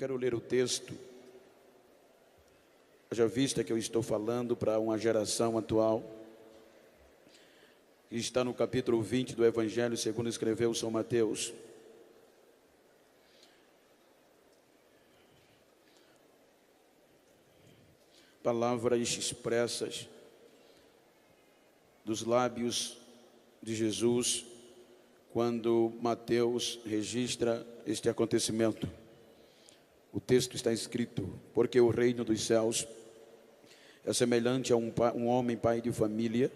quero ler o texto, já vista que eu estou falando para uma geração atual, que está no capítulo 20 do Evangelho segundo escreveu São Mateus. Palavras expressas dos lábios de Jesus, quando Mateus registra este acontecimento. O texto está escrito: porque o reino dos céus é semelhante a um homem pai de família,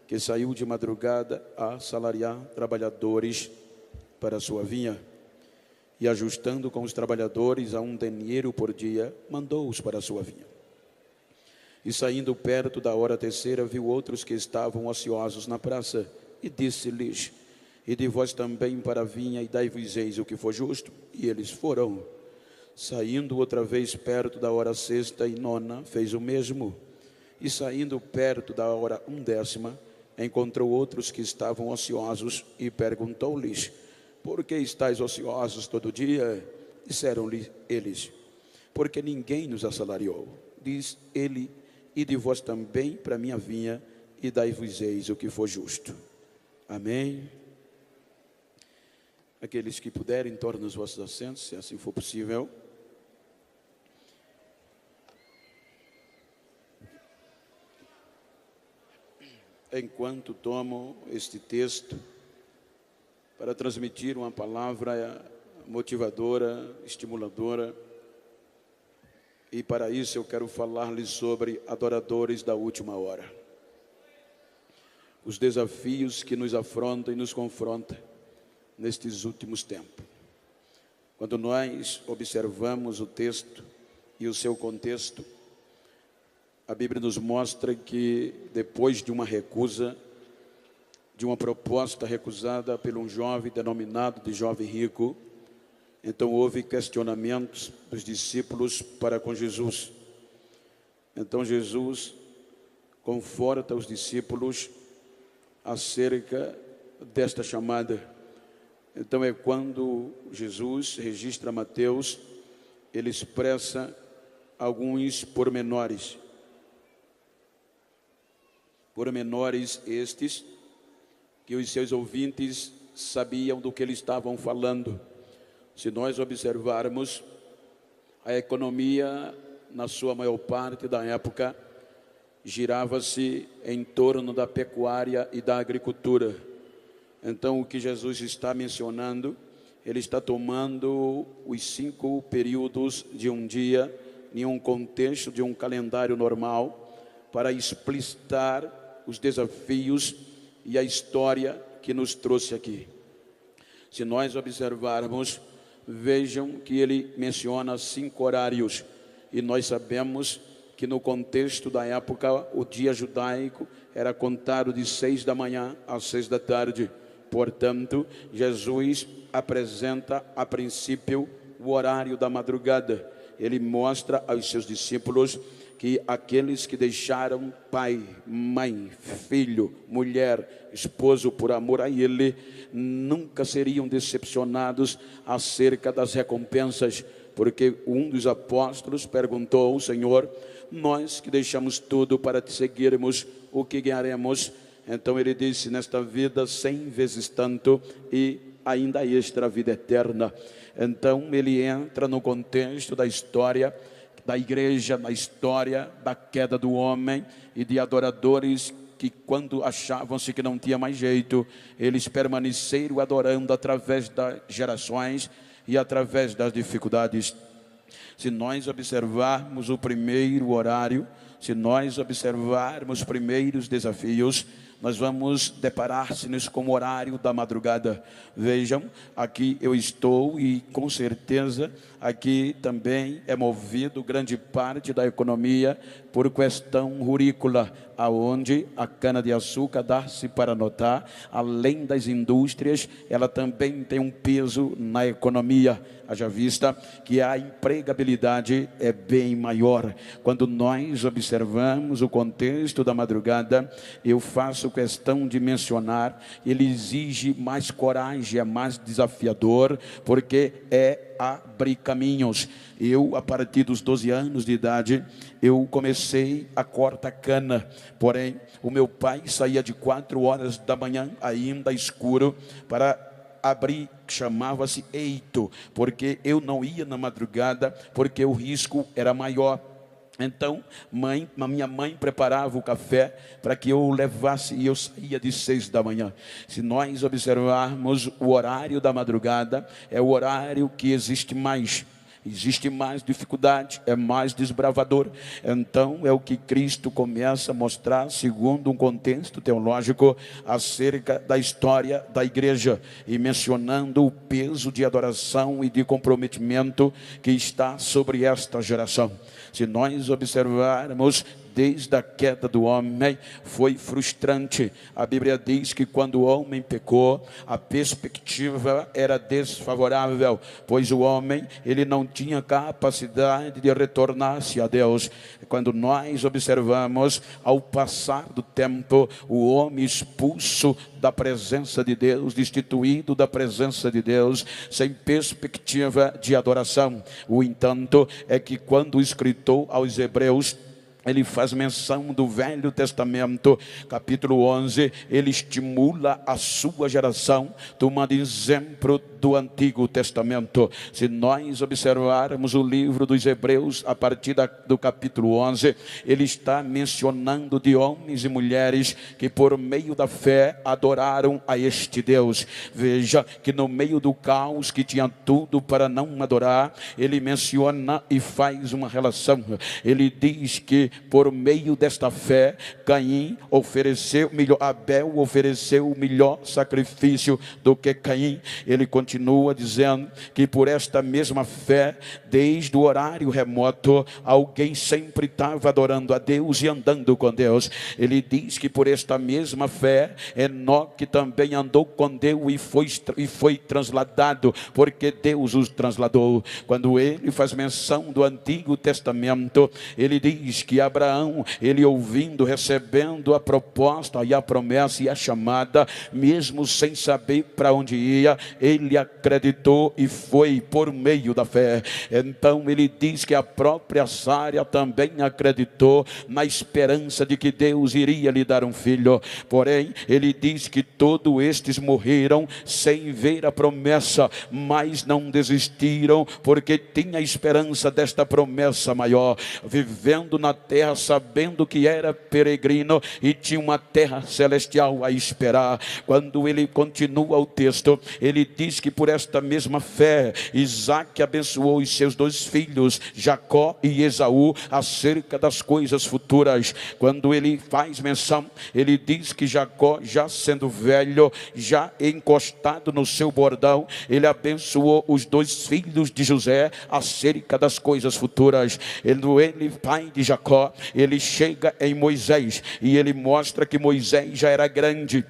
que saiu de madrugada a assalariar trabalhadores para a sua vinha, e ajustando com os trabalhadores a 1 denário por dia, mandou-os para a sua vinha. E saindo perto da hora terceira, viu outros que estavam ociosos na praça, e disse-lhes: ide vós também para a vinha, e dai-vos-eis o que for justo. E eles foram. Saindo outra vez perto da hora sexta e nona, fez o mesmo. E saindo perto da hora 1ª, encontrou outros que estavam ociosos, e perguntou-lhes: por que estáis ociosos todo dia? Disseram-lhe eles: porque ninguém nos assalariou. Diz ele: ide vós também para a minha vinha, e dai-vos-eis o que for justo. Amém. Aqueles que puderem, tornem os vossos assentos, se assim for possível. Enquanto tomo este texto para transmitir uma palavra motivadora, estimuladora, e para isso eu quero falar-lhes sobre adoradores da última hora. Os desafios que nos afrontam e nos confrontam nestes últimos tempos. Quando nós observamos o texto e o seu contexto, a Bíblia nos mostra que depois de uma recusa, de uma proposta recusada por um jovem denominado de jovem rico, então houve questionamentos dos discípulos para com Jesus. Então Jesus conforta os discípulos acerca desta chamada. Então é quando Jesus registra Mateus, ele expressa alguns pormenores. Pormenores estes que os seus ouvintes sabiam do que eles estavam falando. Se nós observarmos, a economia, na sua maior parte da época, girava-se em torno da pecuária e da agricultura. Então, o que Jesus está mencionando, ele está tomando os 5 períodos de um dia, em um contexto de um calendário normal, para explicitar os desafios e a história que nos trouxe aqui. Se nós observarmos, vejam que ele menciona 5 horários, e nós sabemos que no contexto da época, o dia judaico era contado de 6 da manhã às 6 da tarde. Portanto, Jesus apresenta a princípio o horário da madrugada. Ele mostra aos seus discípulos que aqueles que deixaram pai, mãe, filho, mulher, esposo por amor a ele, nunca seriam decepcionados acerca das recompensas, porque um dos apóstolos perguntou ao Senhor: nós que deixamos tudo para te seguirmos, o que ganharemos? Então ele disse: nesta vida 100 vezes tanto, e ainda extra a vida eterna. Então ele entra no contexto da história da igreja, na história da queda do homem e de adoradores que, quando achavam-se que não tinha mais jeito, eles permaneceram adorando através das gerações e através das dificuldades. Se nós observarmos o primeiro horário, se nós observarmos os primeiros desafios, nós vamos deparar-se com o horário da madrugada. Vejam, aqui eu estou e com certeza aqui também é movido grande parte da economia por questão rurícola, aonde a cana-de-açúcar dá-se para notar, além das indústrias, ela também tem um peso na economia. Haja vista que a empregabilidade é bem maior. Quando nós observamos o contexto da madrugada, eu faço questão de mencionar, ele exige mais coragem, é mais desafiador, porque é abrir caminhos. Eu, a partir dos 12 anos de idade, eu comecei a cortar cana, porém, o meu pai saía de 4 horas da manhã, ainda escuro, para abrir, chamava-se eito, porque eu não ia na madrugada, porque o risco era maior. Então, a minha mãe preparava o café para que eu levasse, e eu saía de 6 da manhã. Se nós observarmos o horário da madrugada, é o horário que existe mais dificuldade, é mais desbravador. Então é o que Cristo começa a mostrar, segundo um contexto teológico, acerca da história da igreja, e mencionando o peso de adoração e de comprometimento que está sobre esta geração. Se nós observarmos, desde a queda do homem, foi frustrante. A Bíblia diz que quando o homem pecou, a perspectiva era desfavorável, pois o homem, ele não tinha capacidade de retornar-se a Deus. Quando nós observamos, ao passar do tempo, o homem expulso da presença de Deus, destituído da presença de Deus, sem perspectiva de adoração. O entanto, é que quando o escritor aos Hebreus, ele faz menção do Velho Testamento, capítulo 11, ele estimula a sua geração, tomando exemplo do Antigo Testamento. Se nós observarmos o livro dos Hebreus, a partir do capítulo 11, ele está mencionando de homens e mulheres que por meio da fé adoraram a este Deus. Veja que no meio do caos, que tinha tudo para não adorar, ele menciona e faz uma relação. Ele diz que por meio desta fé, Abel ofereceu o melhor sacrifício do que Caim. Ele continua dizendo que por esta mesma fé, desde o horário remoto, alguém sempre estava adorando a Deus e andando com Deus. Ele diz que por esta mesma fé, Enoque também andou com Deus e foi transladado, porque Deus os transladou. Quando ele faz menção do Antigo Testamento, ele diz que Abraão, ele ouvindo, recebendo a proposta e a promessa e a chamada, mesmo sem saber para onde ia, ele acreditou e foi por meio da fé. Então ele diz que a própria Sara também acreditou na esperança de que Deus iria lhe dar um filho. Porém, ele diz que todos estes morreram sem ver a promessa, mas não desistiram, porque tinha a esperança desta promessa maior, vivendo na terra, sabendo que era peregrino e tinha uma terra celestial a esperar. Quando ele continua o texto, ele diz que por esta mesma fé, Isaac abençoou os seus 2 filhos, Jacó e Esaú, acerca das coisas futuras. Quando ele faz menção, ele diz que Jacó, já sendo velho, já encostado no seu bordão, ele abençoou os 2 filhos de José acerca das coisas futuras. Ele, pai de Jacó, ele chega em Moisés e ele mostra que Moisés já era grande.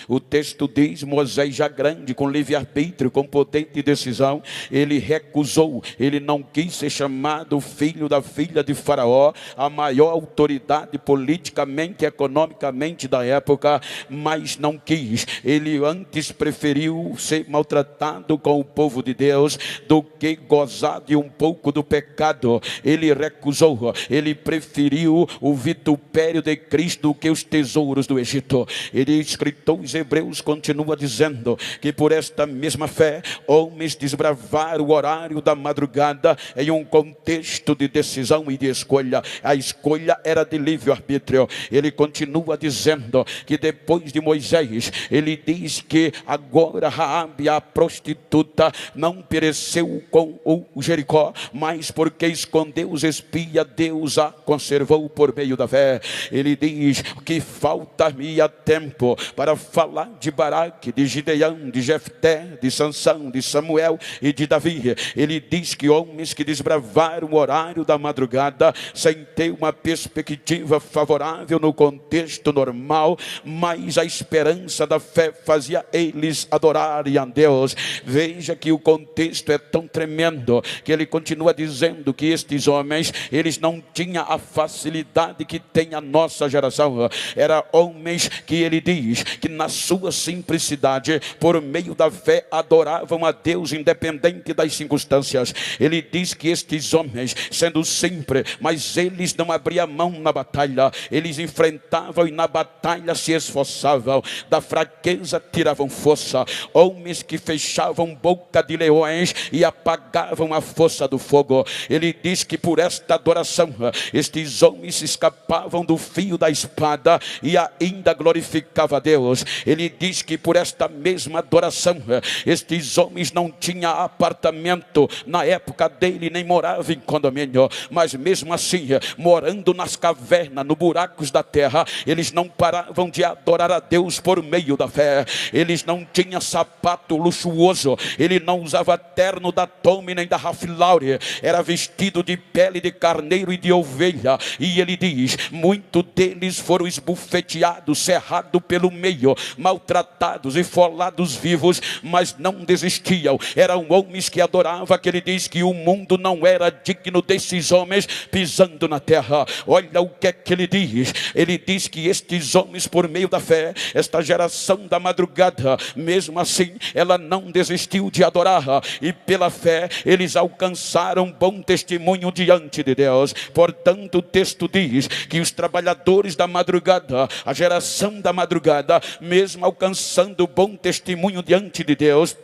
O texto diz, Moisés já grande, com livre-arbítrio, com poder de decisão, ele recusou, ele não quis ser chamado filho da filha de Faraó, a maior autoridade politicamente e economicamente da época, mas não quis. Ele antes preferiu ser maltratado com o povo de Deus do que gozar de um pouco do pecado. Ele recusou, ele preferiu o vitupério de Cristo do que os tesouros do Egito. Ele, escritor os Hebreus, continua dizendo que por esta mesma fé, homens desbravaram o horário da madrugada em um contexto de decisão e de escolha. A escolha era de livre-arbítrio. Ele continua dizendo que depois de Moisés, ele diz que agora Raabe, a prostituta, não pereceu com o Jericó, mas porque escondeu os espias, Deus a conservou por meio da fé. Ele diz que falta-me tempo para falar de Baraque, de Gideão, de Jefté, de Sansão, de Samuel e de Davi. Ele diz que homens que desbravaram o horário da madrugada, sem ter uma perspectiva favorável no contexto normal, mas a esperança da fé fazia eles adorarem a Deus. Veja que o contexto é tão tremendo, que ele continua dizendo que estes homens, eles não tinham a facilidade que tem a nossa geração. Era homens que ele diz que na sua simplicidade, por meio da fé, adoravam a Deus independente das circunstâncias. Ele diz que estes homens, sendo simples, mas eles não abriam mão na batalha, eles enfrentavam e na batalha se esforçavam, da fraqueza tiravam força, homens que fechavam boca de leões e apagavam a força do fogo. Ele diz que por esta adoração, estes homens escapavam do fio da espada e ainda glorificava a Deus. Ele diz que por esta mesma adoração, estes homens não tinham apartamento na época dele, nem moravam em condomínio, mas mesmo assim, morando nas cavernas, nos buracos da terra, eles não paravam de adorar a Deus por meio da fé. Eles não tinham sapato luxuoso, ele não usava terno da Tommy nem da Ralph Lauren, era vestido de pele de carneiro e de ovelha. E ele diz, muitos deles foram esbufeteados, cerrados pelo meio, maltratados e folados vivos, mas não desistiam. Eram homens que adoravam, que ele diz que o mundo não era digno desses homens pisando na terra. Olha o que é que ele diz. Ele diz que estes homens, por meio da fé, esta geração da madrugada, mesmo assim, ela não desistiu de adorar, e pela fé eles alcançaram bom testemunho diante de Deus. Portanto, o texto diz que os trabalhadores da madrugada, a geração da madrugada, mesmo alcançando bom testemunho diante de Deus,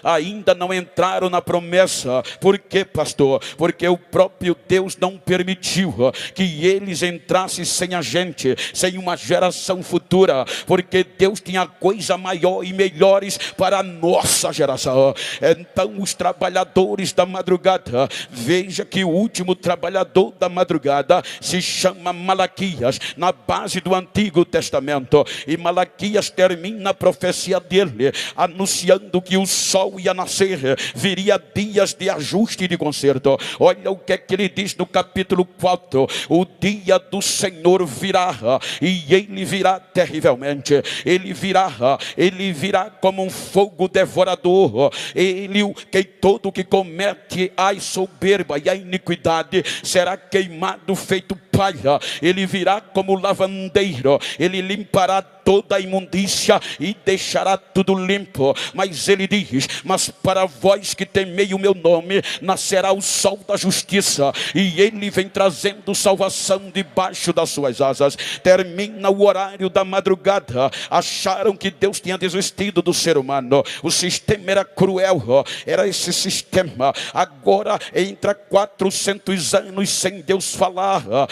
ainda não entraram na promessa. Por quê, pastor? Porque o próprio Deus não permitiu que eles entrassem sem a gente, sem uma geração futura, porque Deus tinha coisa maior e melhores para a nossa geração. Então os trabalhadores da madrugada, veja que o último trabalhador da madrugada se chama Malaquias, na base do Antigo Testamento, e Malaquias termina a profecia dele, anunciando que o sol ia nascer, viria dias de ajuste e de conserto. Olha o que é que ele diz no capítulo 4: o dia do Senhor virá, e ele virá terrivelmente. Ele virá como um fogo devorador. Todo que comete a soberba e a iniquidade será queimado feito palha. Ele virá como lavandeiro, ele limpará toda a imundícia e deixará tudo limpo. Mas ele diz, mas para vós que temei o meu nome, nascerá o sol da justiça, e ele vem trazendo salvação debaixo das suas asas. Termina o horário da madrugada. Acharam que Deus tinha desistido do ser humano. O sistema era cruel, era esse sistema. Agora entra 400 anos sem Deus falar,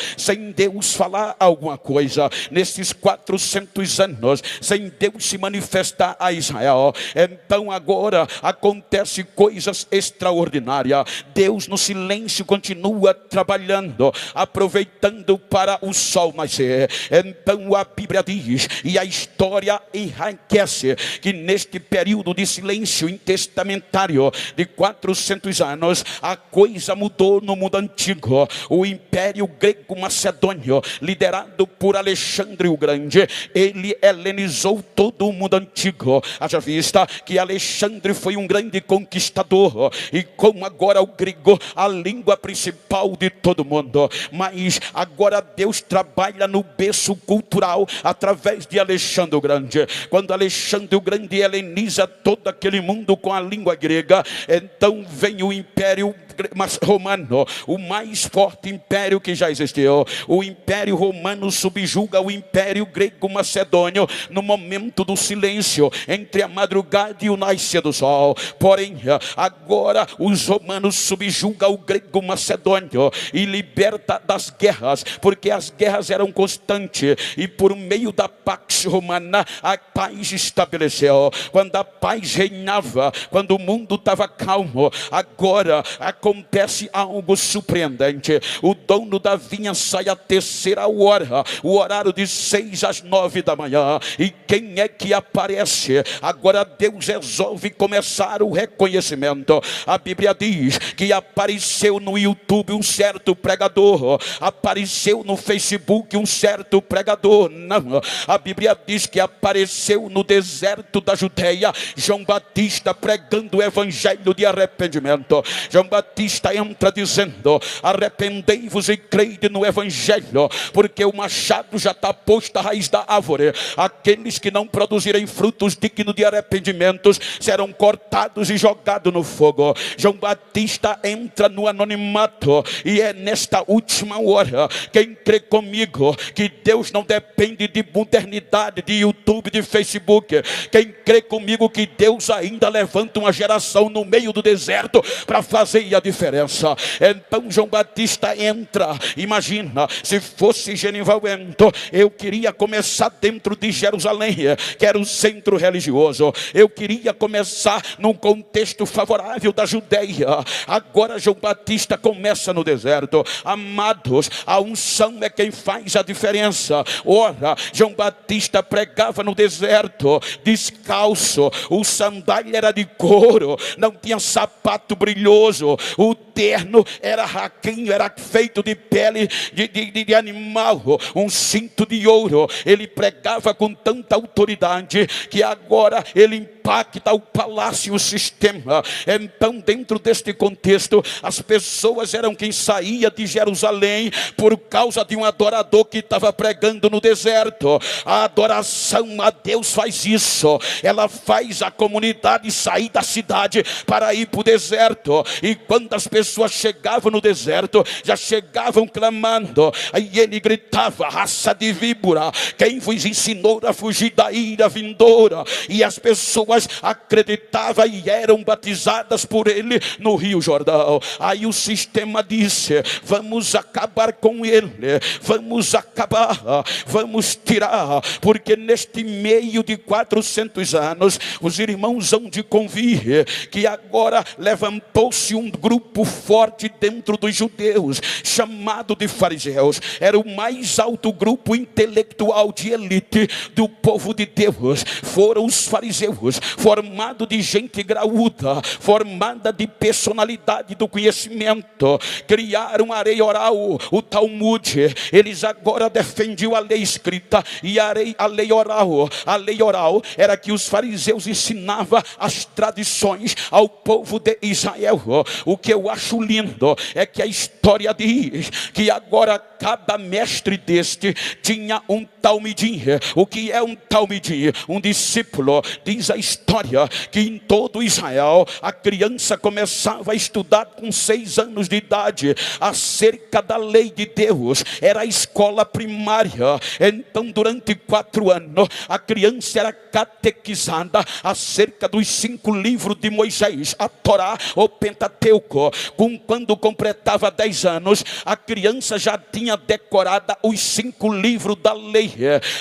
alguma coisa. Nesses 400 anos, sem Deus se manifestar a Israel. Então agora acontece coisas extraordinárias. Deus no silêncio continua trabalhando, aproveitando para o sol nascer. Então a Bíblia diz, e a história enriquece, que neste período de silêncio intestamentário de 400 anos, a coisa mudou no mundo antigo. O Império Grego Macedônio, liderado por Alexandre o Grande, ele helenizou todo o mundo antigo. Haja vista que Alexandre foi um grande conquistador, e como agora o grego, a língua principal de todo mundo. Mas agora Deus trabalha no berço cultural através de Alexandre o Grande. Quando Alexandre o Grande heleniza todo aquele mundo com a língua grega, então vem o Império Romano, o mais forte império que já existiu. O Império Romano subjuga o Império Grego Macedônio no momento do silêncio entre a madrugada e o nascer do sol. Porém, agora os romanos subjugam o Grego Macedônio e liberta das guerras, porque as guerras eram constantes, e por meio da Pax Romana a paz estabeleceu. Quando a paz reinava, quando o mundo estava calmo, agora a acontece algo surpreendente. O dono da vinha sai à terceira hora, o horário de 6 às 9 da manhã. E quem é que aparece? Agora Deus resolve começar o reconhecimento. A Bíblia diz que apareceu no YouTube um certo pregador, apareceu no Facebook um certo pregador. Não, a Bíblia diz que apareceu no deserto da Judeia João Batista pregando o evangelho de arrependimento. João Batista entra dizendo: arrependei-vos e creide no evangelho, porque o machado já está posto à raiz da árvore. Aqueles que não produzirem frutos dignos de arrependimentos serão cortados e jogados no fogo. João Batista entra no anonimato, e é nesta última hora, quem crê comigo que Deus não depende de modernidade, de YouTube, de Facebook, quem crê comigo que Deus ainda levanta uma geração no meio do deserto para fazer a diferença. Então João Batista entra. Imagina, se fosse Genival Bento, eu queria começar dentro de Jerusalém, que era o centro religioso. Eu queria começar num contexto favorável da Judeia. Agora João Batista começa no deserto. Amados, a unção é quem faz a diferença. Ora, João Batista pregava no deserto, descalço. O sandália era de couro, não tinha sapato brilhoso. O terno era raquinho, era feito de pele de animal, um cinto de ouro. Ele pregava com tanta autoridade que agora ele impacta o palácio, o sistema. Então, dentro deste contexto, as pessoas eram quem saía de Jerusalém por causa de um adorador que estava pregando no deserto. A adoração a Deus faz isso. Ela faz a comunidade sair da cidade para ir para o deserto. E quando as pessoas chegavam no deserto, já chegavam clamando. Aí ele gritava: raça de víbora, quem vos ensinou a fugir da ira vindoura? E as pessoas acreditavam e eram batizadas por ele no Rio Jordão. Aí o sistema disse: vamos acabar com ele, vamos acabar, vamos tirar, porque neste meio de 400 anos os irmãos hão de convir que agora levantou-se um grupo forte dentro dos judeus, chamado de fariseus. Era o mais alto grupo intelectual de elite do povo de Deus. Foram os fariseus, formado de gente graúda, formada de personalidade do conhecimento. Criaram a lei oral, o Talmud. Eles agora defendiam a lei escrita e a lei oral. A lei oral era que os fariseus ensinavam as tradições ao povo de Israel. O que eu acho lindo é que a história diz que agora cada mestre deste tinha um talmidim. O que é um talmidim? Um discípulo. Diz a história que em todo Israel a criança começava a estudar com 6 anos de idade acerca da lei de Deus. Era a escola primária. Então durante 4 anos a criança era catequizada acerca dos 5 livros de Moisés, a Torá, o Pentateuco. Quando completava 10 anos, a criança já tinha decorado os 5 livros da lei.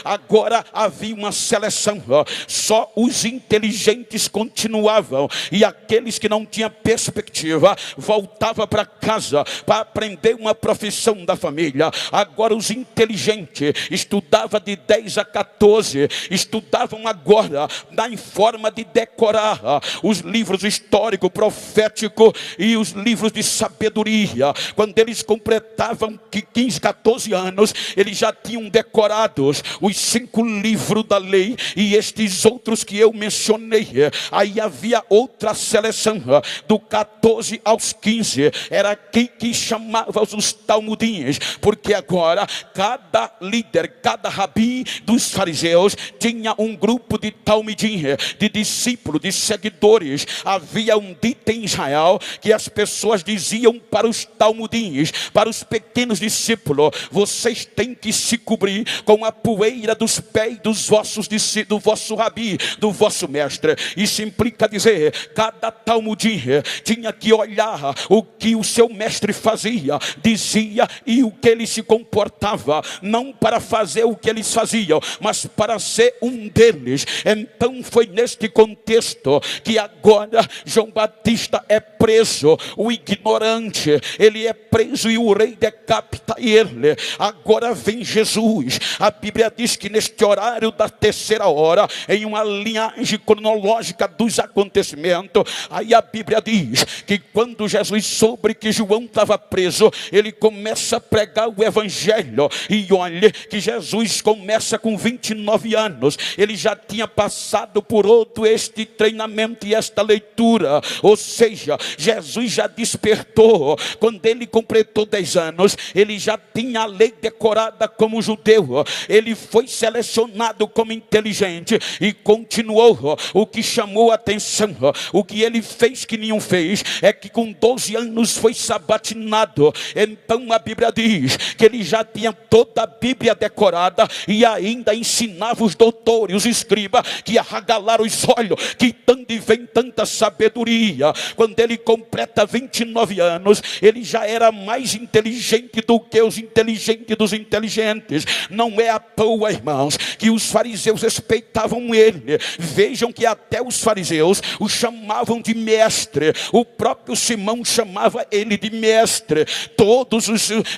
Agora havia uma seleção. Só os inteligentes continuavam, e aqueles que não tinham perspectiva voltavam para casa para aprender uma profissão da família. Agora os inteligentes estudavam de 10 a 14, estudavam agora em forma de decorar os livros histórico, profético e os livros de sabedoria. Quando eles completavam 15, 14 anos, eles já tinham decorados os 5 livros da lei e estes outros que eu mencionei. Aí havia outra seleção, do 14 aos 15, era quem que chamava os talmudins, porque agora cada líder, cada rabi dos fariseus tinha um grupo de talmidim, de discípulos, de seguidores. Havia um dito em Israel que as pessoas diziam para os talmudins, para os pequenos discípulos: vocês têm que se cobrir com a poeira dos pés dos vossos discípulos, do vosso rabi, do vosso mestre. mestre. Isso implica dizer, cada talmudinho tinha que olhar o que o seu mestre fazia, dizia e o que ele se comportava, não para fazer o que eles faziam, mas para ser um deles. Então foi neste contexto que agora João Batista é preso, o ignorante, ele é preso e o rei decapita ele. Agora vem Jesus. A Bíblia diz que neste horário da terceira hora, em uma linhagem cronológica dos acontecimentos, aí a Bíblia diz que quando Jesus soube que João estava preso, ele começa a pregar o evangelho. E olha que Jesus começa com 29 anos, ele já tinha passado por todo este treinamento e esta leitura, ou seja, Jesus já despertou. Quando ele completou 10 anos, ele já tinha a lei decorada como judeu, ele foi selecionado como inteligente e continuou. O que chamou a atenção, o que ele fez que nenhum fez, é que com 12 anos foi sabatinado. Então a Bíblia diz que ele já tinha toda a Bíblia decorada e ainda ensinava os doutores, os escribas, que arregalaram os olhos, que tanto vem tanta sabedoria. Quando ele completa 29 anos, ele já era mais inteligente do que os inteligentes dos inteligentes. Não é à toa, irmãos, que os fariseus respeitavam ele. Vejam que até os fariseus o chamavam de mestre. O próprio Simão chamava ele de mestre.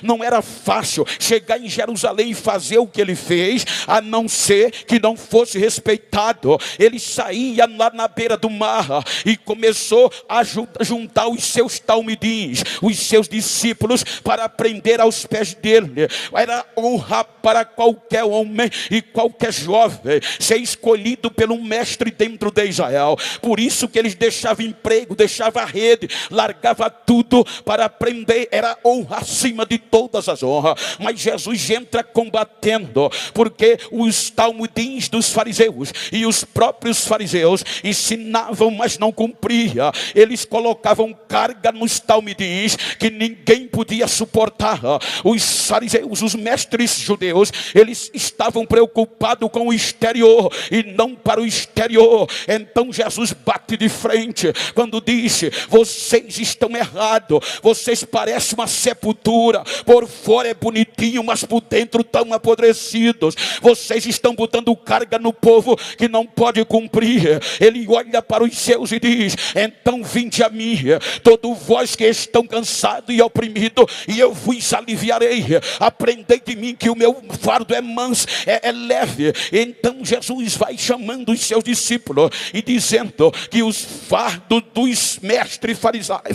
Não era fácil chegar em Jerusalém e fazer o que ele fez, a não ser que não fosse respeitado. Ele saía lá na beira do mar e começou a juntar os seus talmidins, os seus discípulos, para aprender aos pés dele. Era honra para qualquer homem e qualquer jovem ser escolhido pelo mestre dentro de Israel. Por isso que eles deixavam emprego, deixavam a rede, largava tudo para aprender. Era honra acima de todas as honras. Mas Jesus entra combatendo, porque os talmudins dos fariseus e os próprios fariseus ensinavam, mas não cumpria. Eles colocavam carga nos talmudins que ninguém podia suportar. Os fariseus, os mestres judeus, eles estavam preocupados com o exterior e não para o exterior. Então Jesus bate de frente quando disse: vocês estão errados, vocês parecem uma sepultura, por fora é bonitinho, mas por dentro estão apodrecidos. Vocês estão botando carga no povo que não pode cumprir. Ele olha para os seus e diz: então vinde a mim, todos vós que estão cansados e oprimidos, e eu vos aliviarei. Aprendei de mim que o meu fardo é manso, é leve. Então Jesus vai chamando os seus discípulos e dizendo que os fardos dos mestres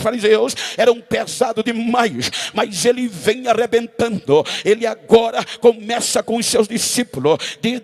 fariseus eram pesados demais, mas ele vem arrebentando. Ele agora começa com os seus discípulos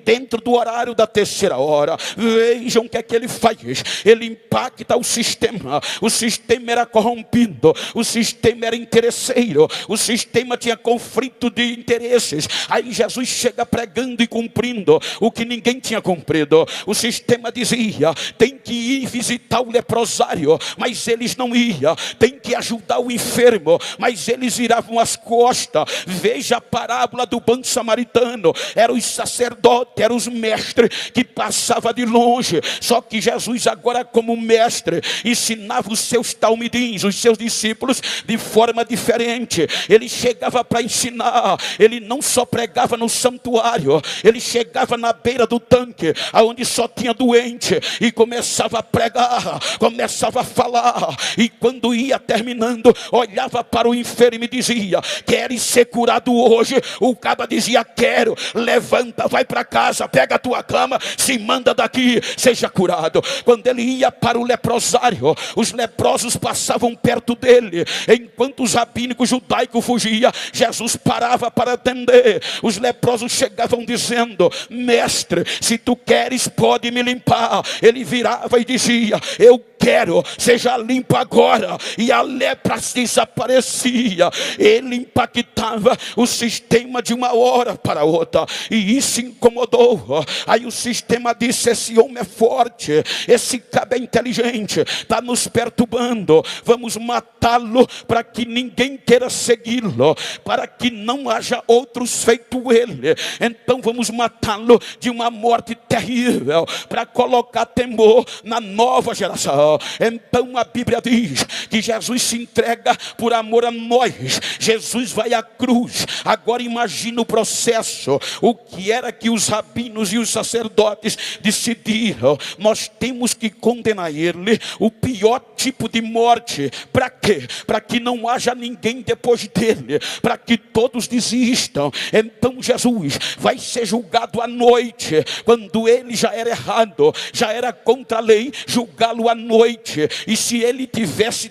dentro do horário da terceira hora. Vejam o que é que ele faz. Ele impacta o sistema. O sistema era corrompido, o sistema era interesseiro, o sistema tinha conflito de interesses. Aí Jesus chega pregando e cumprindo o que ninguém tinha cumprido. O sistema dizia: tem que ir visitar o leprosário, mas eles não iam. Tem que ajudar o enfermo, mas eles viravam as costas. Veja a parábola do bom samaritano. Eram os sacerdotes, eram os mestres que passavam de longe. Só que Jesus agora, como mestre, ensinava os seus talmidins, os seus discípulos, de forma diferente. Ele chegava para ensinar. Ele não só pregava no santuário, ele chegava na beira do tanque, aonde só tinha doente, e começava a pregar, começava a falar. E quando ia terminando, olhava para o enfermo e dizia: queres ser curado hoje? O caba dizia: quero. Levanta, vai para casa, pega a tua cama, se manda daqui, seja curado. Quando ele ia para o leprosário, os leprosos passavam perto dele. Enquanto os rabínicos judaicos fugiam, Jesus parava para atender. Os leprosos chegavam dizendo: mestre, se tu queres, pode me limpar. Ele virava e dizia: eu quero, seja limpo agora. E a lepra desaparecia. Ele impactava o sistema de uma hora para outra, e isso incomodou. Aí o sistema disse: esse homem é forte, esse cabo é inteligente, está nos perturbando, vamos matá-lo para que ninguém queira segui-lo, para que não haja outros feito ele. Então vamos matá-lo de uma morte terrível, para colocar colocar temor na nova geração. Então a Bíblia diz que Jesus se entrega por amor a nós. Jesus vai à cruz. Agora imagina o processo. O que era que os rabinos e os sacerdotes decidiram? Nós temos que condenar ele, o pior tipo de morte. Para quê? Para que não haja ninguém depois dele, para que todos desistam. Então Jesus vai ser julgado à noite, quando ele já era errado, já era contra a lei julgá-lo à noite. E se ele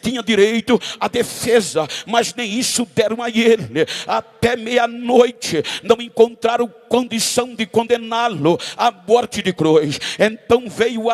tinha direito à defesa, mas nem isso deram a ele. Até meia-noite não encontraram condição de condená-lo à morte de cruz. Então veio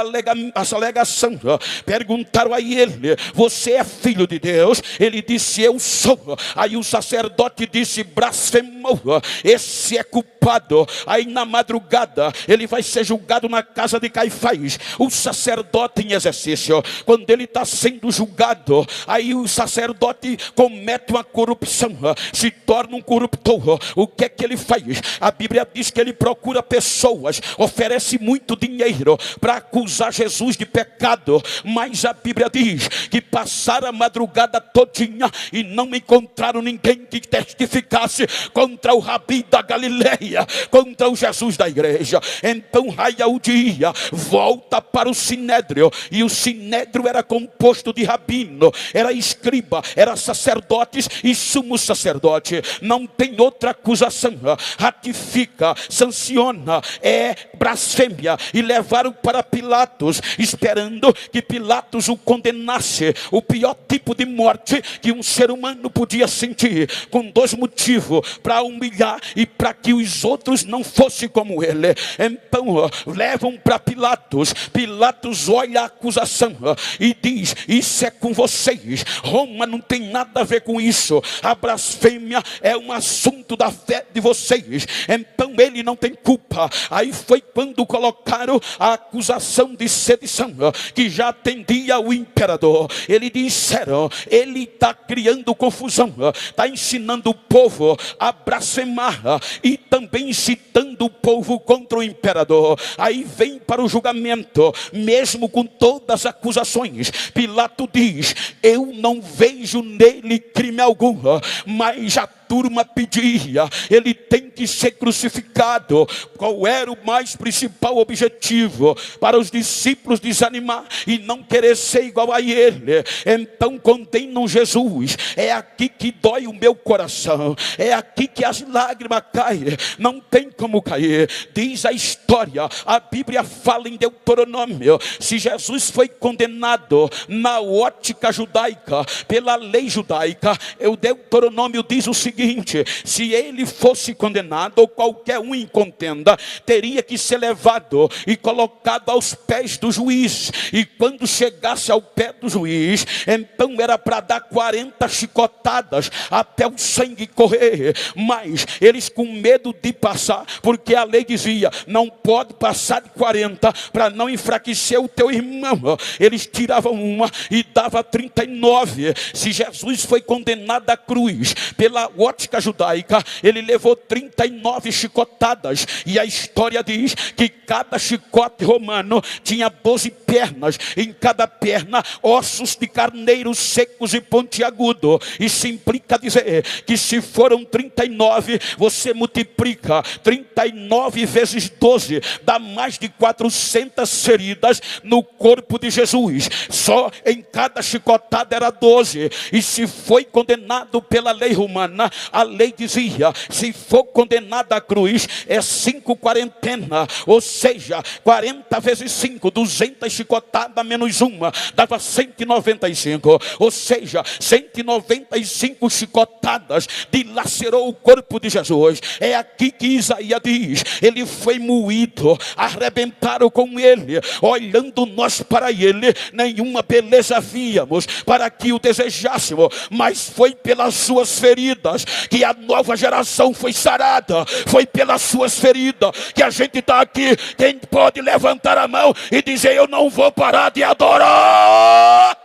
as alegações, perguntaram a ele: você é filho de Deus? Ele disse: eu sou. Aí o sacerdote disse: blasfemou, esse é culpado. Aí na madrugada ele vai ser julgado na casa de Caifás, o sacerdote em exercício. Quando ele está sendo julgado, aí o sacerdote comete uma corrupção, se torna um corruptor. O que é que ele faz? A Bíblia diz que ele procura pessoas, oferece muito dinheiro para acusar Jesus de pecado. Mas a Bíblia diz que passaram a madrugada todinha e não encontraram ninguém que testificasse contra o Rabi da Galileia, contra o Jesus da igreja. Então raia o dia, volta para o sinédrio, e o sinédrio era composto de rabino, era escriba, era sacerdotes e sumo sacerdote. Não tem outra acusação. Ratifica, sanciona, é blasfêmia. E levaram para Pilatos, esperando que Pilatos o condenasse, o pior tipo de morte que um ser humano podia sentir, com dois motivos: para humilhar e para que os outros não fossem como ele. Então levam para Pilatos. Pilatos olha a acusação e diz: isso é com vocês, Roma não tem nada a ver com isso, a blasfêmia é um assunto da fé de vocês, então ele não tem culpa. Aí foi quando colocaram a acusação de sedição, que já atendia o imperador. Eles disseram: ele está criando confusão, está ensinando o povo a blasfemar e também incitando o povo contra o imperador. Aí vem para o julgamento, mesmo com todas as acusações. Pilato diz: eu não vejo nele crime algum, mas a turma pedia, ele tem que ser crucificado. Qual era o mais principal objetivo? Para os discípulos desanimar e não querer ser igual a ele. Então condenam Jesus. É aqui que dói o meu coração, é aqui que as lágrimas caem, não tem como cair. Diz a história, a Bíblia fala em Deuteronômio, se Jesus foi condenado na ótica judaica, pela lei judaica, o Deuteronômio diz o seguinte: se ele fosse condenado, ou qualquer um em contenda, teria que ser levado e colocado aos pés do juiz. E quando chegasse ao pé do juiz, então era para dar 40 chicotadas até o sangue correr. Mas eles, com medo de passar, porque a lei dizia: não pode passar de 40 para não enfraquecer o teu irmão, eles tiravam uma e dava 39. Se Jesus foi condenado à cruz pela ótica judaica, ele levou 39 chicotadas, e a história diz que cada chicote romano tinha 12 pernas, em cada perna ossos de carneiro secos e pontiagudos. Isso implica dizer que se foram 39, você multiplica 39 vezes 12, dá mais de 400 feridas no corpo de Jesus. Só em cada chicotada era 12. E se foi condenado pela lei romana, a lei dizia: se for condenado à cruz, é 5 quarentenas, ou seja, 40 vezes 5, 200 chicotadas menos uma, dava 195, ou seja, 195 chicotadas dilacerou o corpo de Jesus. É aqui que Isaías diz: ele foi moído, arrebentaram com ele, olhando nós para ele, nenhuma beleza víamos para que o desejássemos, mas foi pelas suas feridas que a nova geração foi sarada, foi pelas suas feridas que a gente está aqui. Quem pode levantar a mão e dizer: eu não vou parar de adorar?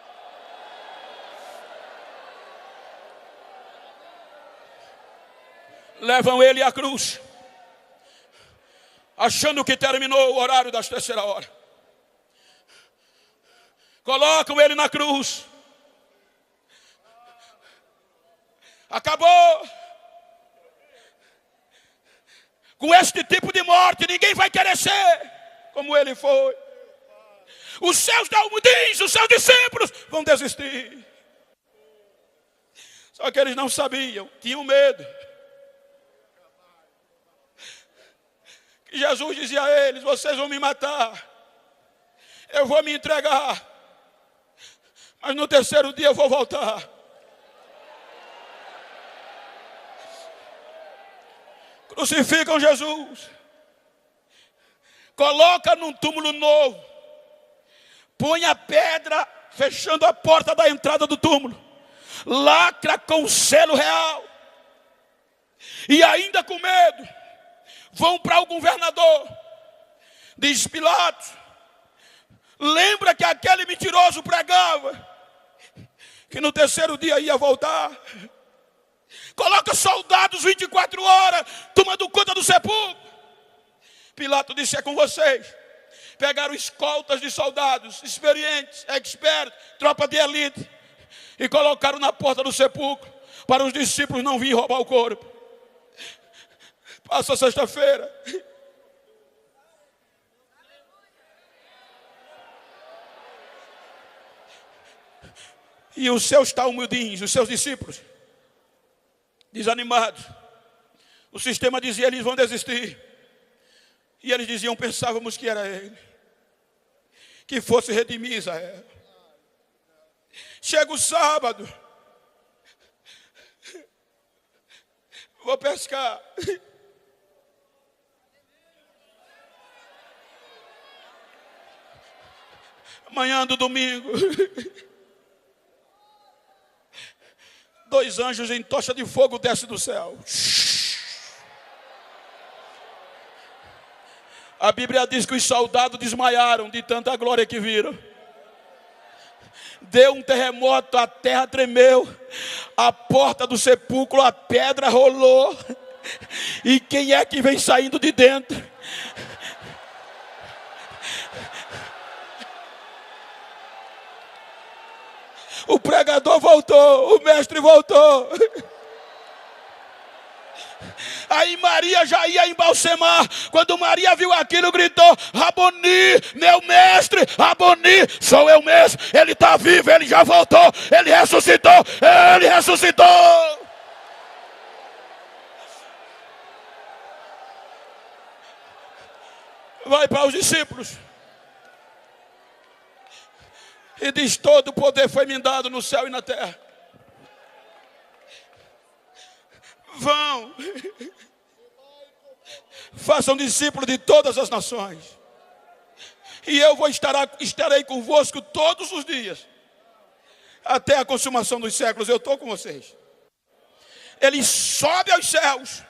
Levam ele à cruz, achando que terminou o horário das terceira hora. colocam ele na cruz. Acabou. Com este tipo de morte, ninguém vai querer ser como ele foi. Os seus talmudins, os seus discípulos vão desistir. Só que eles não sabiam, tinham medo. Que Jesus dizia a eles: vocês vão me matar, eu vou me entregar, mas no terceiro dia eu vou voltar. Crucificam Jesus, coloca num túmulo novo, põe a pedra fechando a porta da entrada do túmulo, lacra com o selo real, e ainda com medo, vão para o governador. Diz Pilatos: lembra que aquele mentiroso pregava que no terceiro dia ia voltar? Coloca soldados 24 horas, tomando conta do sepulcro. Pilatos disse: é com vocês. Pegaram escoltas de soldados, experientes, expertos, tropa de elite, e colocaram na porta do sepulcro, para os discípulos não virem roubar o corpo. Passa a sexta-feira. E os seus talmudins, os seus discípulos, desanimados. O sistema dizia: eles vão desistir. E eles diziam: pensávamos que era ele, que fosse redimir Israel. Chega o sábado, vou pescar. Manhã do domingo, 2 anjos em tocha de fogo descem do céu. A Bíblia diz que os soldados desmaiaram de tanta glória que viram. Deu um terremoto, a terra tremeu, a porta do sepulcro, a pedra rolou. E quem é que vem saindo de dentro? O pregador voltou, o mestre voltou. Aí Maria já ia embalsamar. Quando Maria viu aquilo, gritou: Raboni, meu mestre, Raboni, sou eu mesmo. Ele está vivo, ele já voltou, ele ressuscitou, ele ressuscitou. Vai para os discípulos e diz: todo o poder foi me dado no céu e na terra. Vão, façam discípulos de todas as nações, e eu estarei convosco todos os dias, até a consumação dos séculos. Eu estou com vocês. Ele sobe aos céus.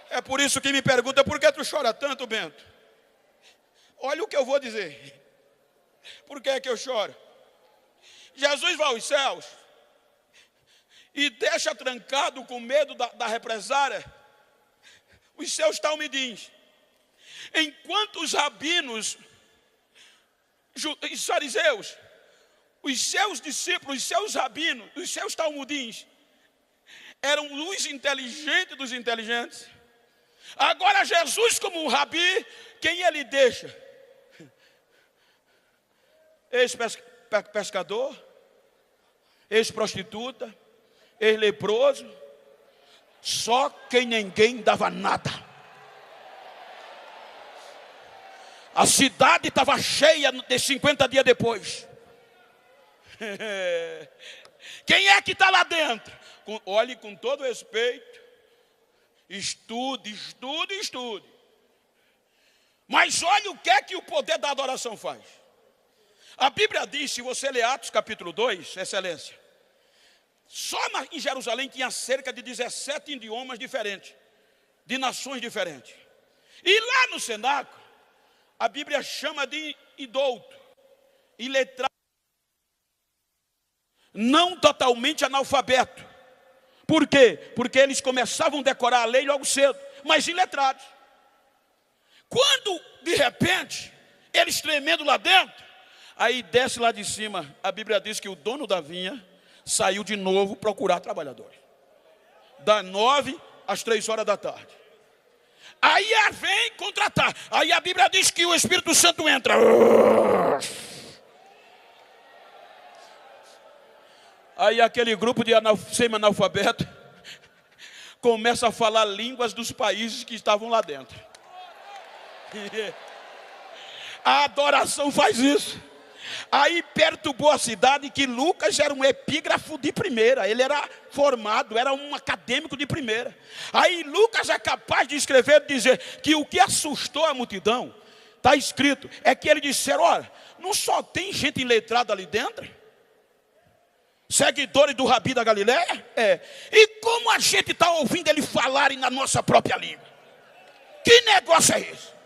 É por isso que me pergunta: por que tu chora tanto, Bento? Olha o que eu vou dizer. Por que é que eu choro? Jesus vai aos céus e deixa trancado, com medo da represária, os seus talmidins. Enquanto os rabinos, os fariseus, os seus discípulos, os seus rabinos, os seus talmudins, eram os inteligentes dos inteligentes. Agora Jesus, como um rabi, quem ele deixa? Ex-pescador, ex-prostituta, ex-leproso, só quem ninguém dava nada. A cidade estava cheia de 50 dias depois. Quem é que está lá dentro? Olhe com todo respeito, estude. Mas olha o que é que o poder da adoração faz. A Bíblia diz, se você ler Atos capítulo 2, excelência, só em Jerusalém tinha cerca de 17 idiomas diferentes, de nações diferentes. E lá no cenáculo, a Bíblia chama de idouto, iletrado, não totalmente analfabeto. Por quê? Porque eles começavam a decorar a lei logo cedo, mas iletrados. Quando, de repente, eles tremendo lá dentro, aí desce lá de cima, a Bíblia diz que o dono da vinha saiu de novo procurar trabalhadores. Das 9 às 3 horas da tarde. Aí vem contratar. Aí a Bíblia diz que o Espírito Santo entra. Aí aquele grupo de semi-analfabeto começa a falar línguas dos países que estavam lá dentro. A adoração faz isso. Aí perturbou a cidade, que Lucas era um epígrafo de primeira. Ele era formado, era um acadêmico de primeira. Aí Lucas é capaz de escrever e dizer que o que assustou a multidão, está escrito, é que eles disseram: olha, não só tem gente iletrada ali dentro, seguidores do Rabi da Galileia? E como a gente está ouvindo ele falarem na nossa própria língua? Que negócio é esse?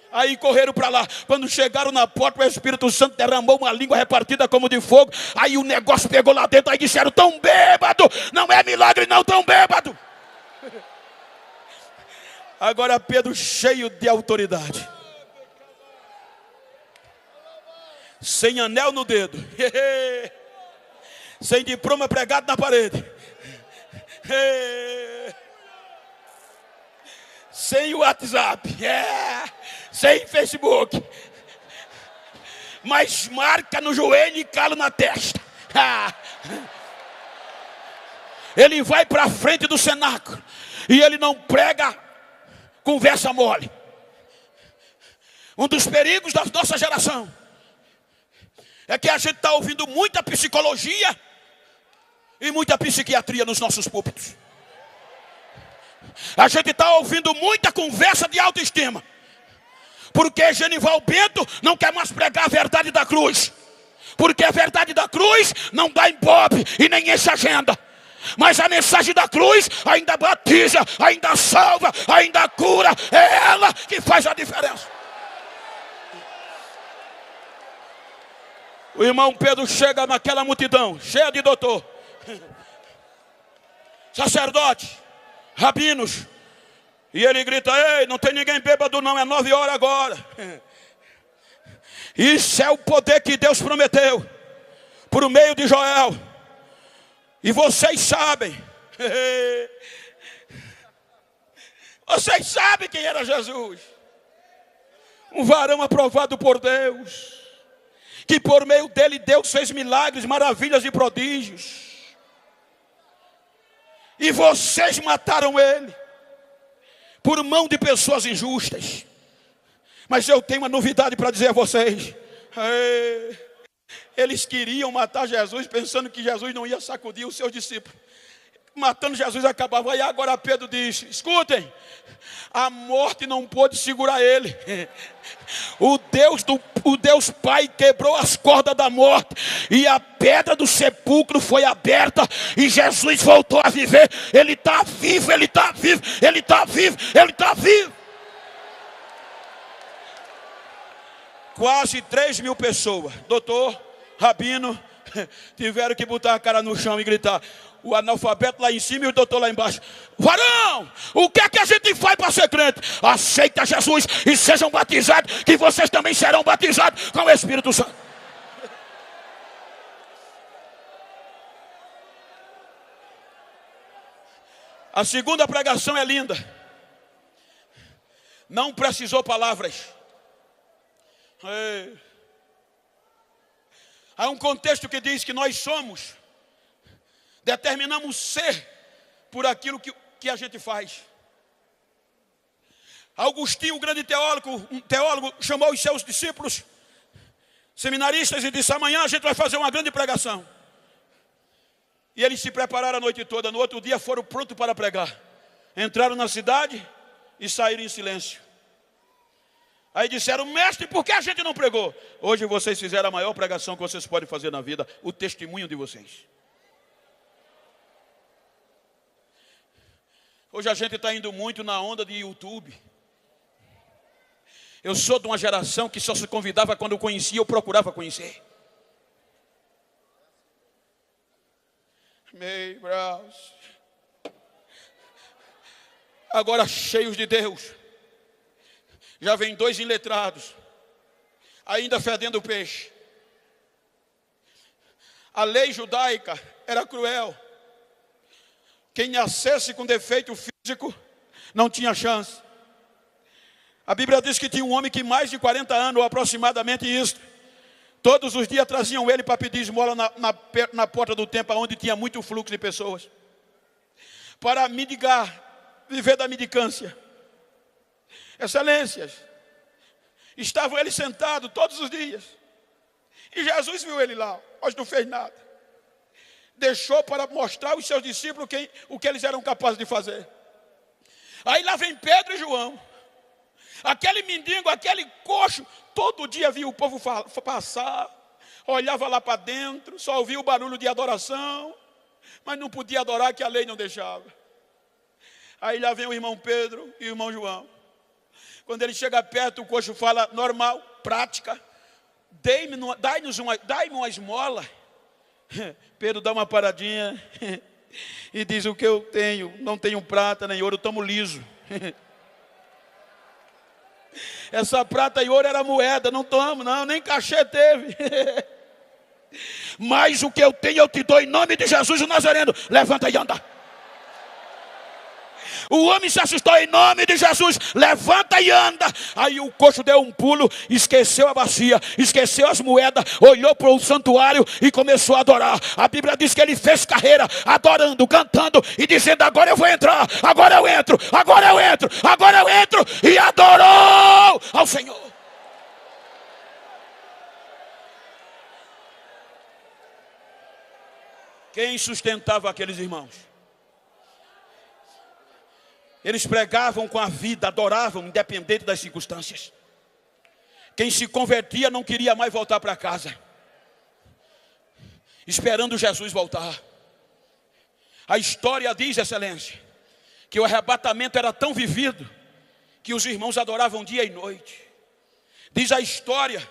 Aí correram para lá. Quando chegaram na porta, o Espírito Santo derramou uma língua repartida como de fogo. Aí o negócio pegou lá dentro. Aí disseram: tão bêbado. Não é milagre não, tão bêbado. Agora Pedro, cheio de autoridade, sem anel no dedo, sem diploma pregado na parede, sem WhatsApp, sem Facebook, mas marca no joelho e calo na testa. Ele vai para frente do cenáculo e ele não prega conversa mole. Um dos perigos da nossa geração é que a gente está ouvindo muita psicologia e muita psiquiatria nos nossos púlpitos. A gente está ouvindo muita conversa de autoestima, porque Genival Bento não quer mais pregar a verdade da cruz, porque a verdade da cruz não dá ibope e nem enche agenda. Mas a mensagem da cruz ainda batiza, ainda salva, ainda cura. É ela que faz a diferença. O irmão Pedro chega naquela multidão cheia de doutor, sacerdote, rabinos, e ele grita: ei, não tem ninguém bêbado não, é 9 horas agora. Isso é o poder que Deus prometeu por meio de Joel. E vocês sabem, vocês sabem quem era Jesus. Um varão aprovado por Deus, que por meio dele Deus fez milagres, maravilhas e prodígios. E vocês mataram ele por mão de pessoas injustas. Mas eu tenho uma novidade para dizer a vocês. Eles queriam matar Jesus, pensando que Jesus não ia sacudir os seus discípulos. Matando Jesus acabava. E agora Pedro diz: escutem, a morte não pôde segurar ele. O Deus Pai quebrou as cordas da morte, e a pedra do sepulcro foi aberta, e Jesus voltou a viver. Ele está vivo, ele está vivo, ele está vivo, ele está vivo. Quase 3.000 pessoas, doutor, rabino, tiveram que botar a cara no chão e gritar. O analfabeto lá em cima e o doutor lá embaixo: varão, o que é que a gente faz para ser crente? Aceita Jesus e sejam batizados, que vocês também serão batizados com o Espírito Santo. A segunda pregação é linda. Não precisou palavras. Há um contexto que diz que nós determinamos ser por aquilo que a gente faz. Agostinho, um grande teólogo, chamou os seus discípulos seminaristas e disse: amanhã a gente vai fazer uma grande pregação. E eles se prepararam a noite toda. No outro dia foram prontos para pregar. Entraram na cidade e saíram em silêncio. Aí disseram: mestre, por que a gente não pregou? Hoje vocês fizeram a maior pregação que vocês podem fazer na vida, o testemunho de vocês. Hoje a gente está indo muito na onda de YouTube. Eu sou de uma geração que só se convidava quando eu conhecia, eu procurava conhecer. Meio braço. Agora cheios de Deus, Já vem 2 iletrados, ainda fedendo peixe. A lei judaica era cruel. Quem nascesse com defeito físico não tinha chance. A Bíblia diz que tinha um homem que mais de 40 anos, ou aproximadamente isso, todos os dias traziam ele para pedir esmola na porta do templo, onde tinha muito fluxo de pessoas, para mendigar, viver da mendicância. Excelências, estavam ele sentado todos os dias, e Jesus viu ele lá, mas não fez nada. Deixou para mostrar aos seus discípulos o que eles eram capazes de fazer. Aí lá vem Pedro e João. Aquele mendigo, aquele coxo, todo dia via o povo passar, olhava lá para dentro, só ouvia o barulho de adoração, mas não podia adorar, que a lei não deixava. Aí lá vem o irmão Pedro e o irmão João. Quando ele chega perto, o coxo fala normal, prática: dai-me uma esmola. Pedro dá uma paradinha e diz: o que eu tenho, não tenho prata nem ouro, estamos liso. Essa prata e ouro era moeda, não tomo não, nem cachê teve. Mas o que eu tenho eu te dou em nome de Jesus o Nazareno. Levanta e anda. O homem se assustou: em nome de Jesus, levanta e anda. Aí o coxo deu um pulo, esqueceu a bacia, esqueceu as moedas, olhou para o santuário e começou a adorar. A Bíblia diz que ele fez carreira, adorando, cantando e dizendo: agora eu vou entrar, agora eu entro, agora eu entro, agora eu entro. E adorou ao Senhor. Quem sustentava aqueles irmãos? Eles pregavam com a vida, adoravam, independente das circunstâncias. Quem se convertia não queria mais voltar para casa, esperando Jesus voltar. A história diz, excelência, que o arrebatamento era tão vivido que os irmãos adoravam dia e noite. Diz a história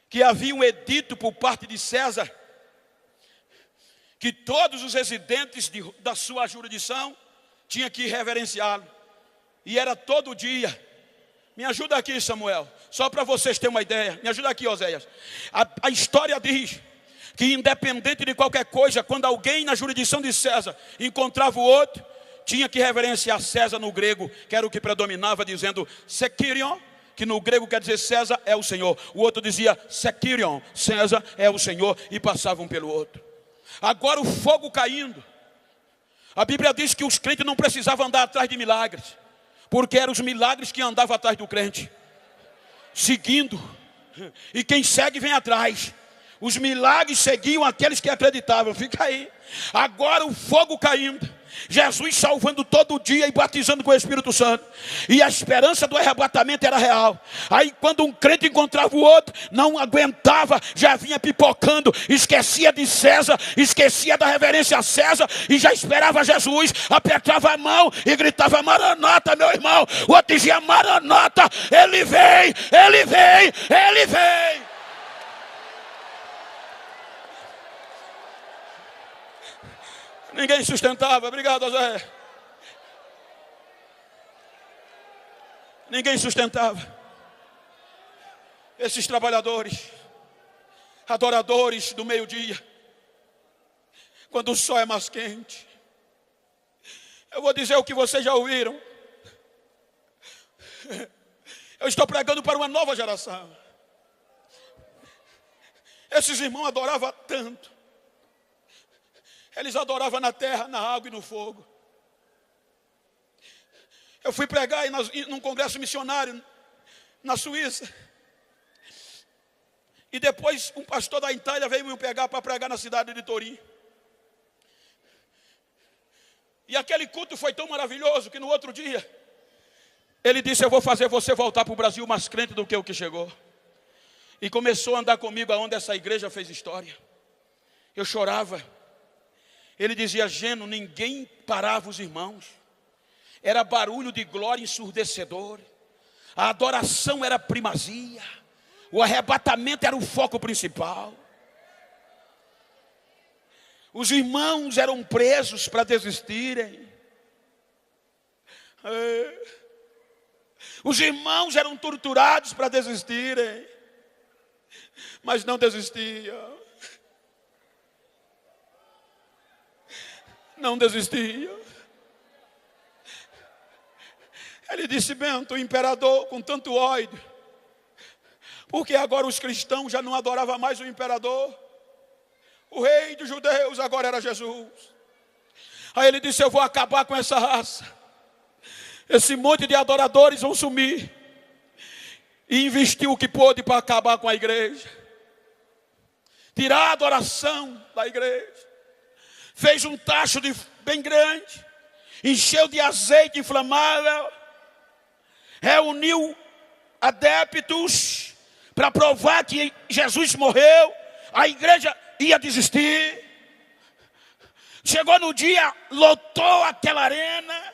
que havia um edito por parte de César, que todos os residentes da sua jurisdição tinha que reverenciá-lo, e era todo dia. Me ajuda aqui, Samuel, só para vocês terem uma ideia. Me ajuda aqui, Oséias. A história diz que independente de qualquer coisa, quando alguém na jurisdição de César encontrava o outro, tinha que reverenciar César no grego, que era o que predominava, dizendo Sekirion, que no grego quer dizer César é o Senhor. O outro dizia Sekirion, César é o Senhor, e passavam pelo outro. Agora o fogo caindo, a Bíblia diz que os crentes não precisavam andar atrás de milagres, porque eram os milagres que andavam atrás do crente, seguindo. E quem segue vem atrás. Os milagres seguiam aqueles que acreditavam. Fica aí. Agora o fogo caindo, Jesus salvando todo dia e batizando com o Espírito Santo. E a esperança do arrebatamento era real. Aí quando um crente encontrava o outro, não aguentava, já vinha pipocando, esquecia de César, esquecia da reverência a César, e já esperava Jesus, apertava a mão e gritava: Maranata, meu irmão. O outro dizia: Maranata, ele vem, ele vem, ele vem. Ninguém sustentava. Obrigado, Zé. Ninguém sustentava. Esses trabalhadores, adoradores do meio-dia, quando o sol é mais quente. Eu vou dizer o que vocês já ouviram. Eu estou pregando para uma nova geração. Esses irmãos adoravam tanto. Eles adoravam na terra, na água e no fogo. Eu fui pregar num congresso missionário na Suíça. E depois um pastor da Itália veio me pegar para pregar na cidade de Turim. E aquele culto foi tão maravilhoso que no outro dia ele disse: eu vou fazer você voltar para o Brasil mais crente do que o que chegou. E começou a andar comigo aonde essa igreja fez história. Eu chorava. Ele dizia: Geno, ninguém parava os irmãos. Era barulho de glória ensurdecedor. A adoração era primazia. O arrebatamento era o foco principal. Os irmãos eram presos para desistirem. Os irmãos eram torturados para desistirem, mas não desistiam. Não desistiam. Ele disse: Bento, o imperador, com tanto ódio, porque agora os cristãos já não adoravam mais o imperador. O rei dos judeus agora era Jesus. Aí ele disse: eu vou acabar com essa raça. Esse monte de adoradores vão sumir. E investiu o que pôde para acabar com a igreja. Tirar a adoração da igreja. Fez um tacho bem grande. Encheu de azeite inflamável. Reuniu adeptos para provar que Jesus morreu. A igreja ia desistir. Chegou no dia, lotou aquela arena.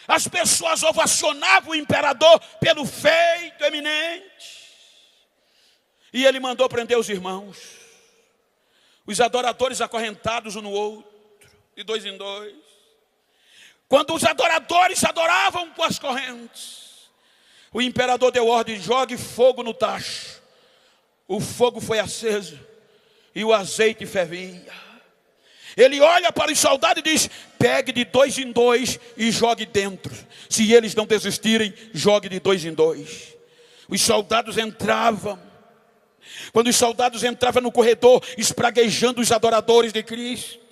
As pessoas ovacionavam o imperador pelo feito eminente. E ele mandou prender os irmãos. Os adoradores acorrentados um no outro, de dois em dois. Quando os adoradores adoravam com as correntes, o imperador deu ordem: jogue fogo no tacho. O fogo foi aceso e o azeite fervia. Ele olha para os soldados e diz: pegue de dois em dois e jogue dentro. Se eles não desistirem, jogue de dois em dois. Os soldados entravam. Quando os soldados entravam no corredor, espraguejando os adoradores de Cristo,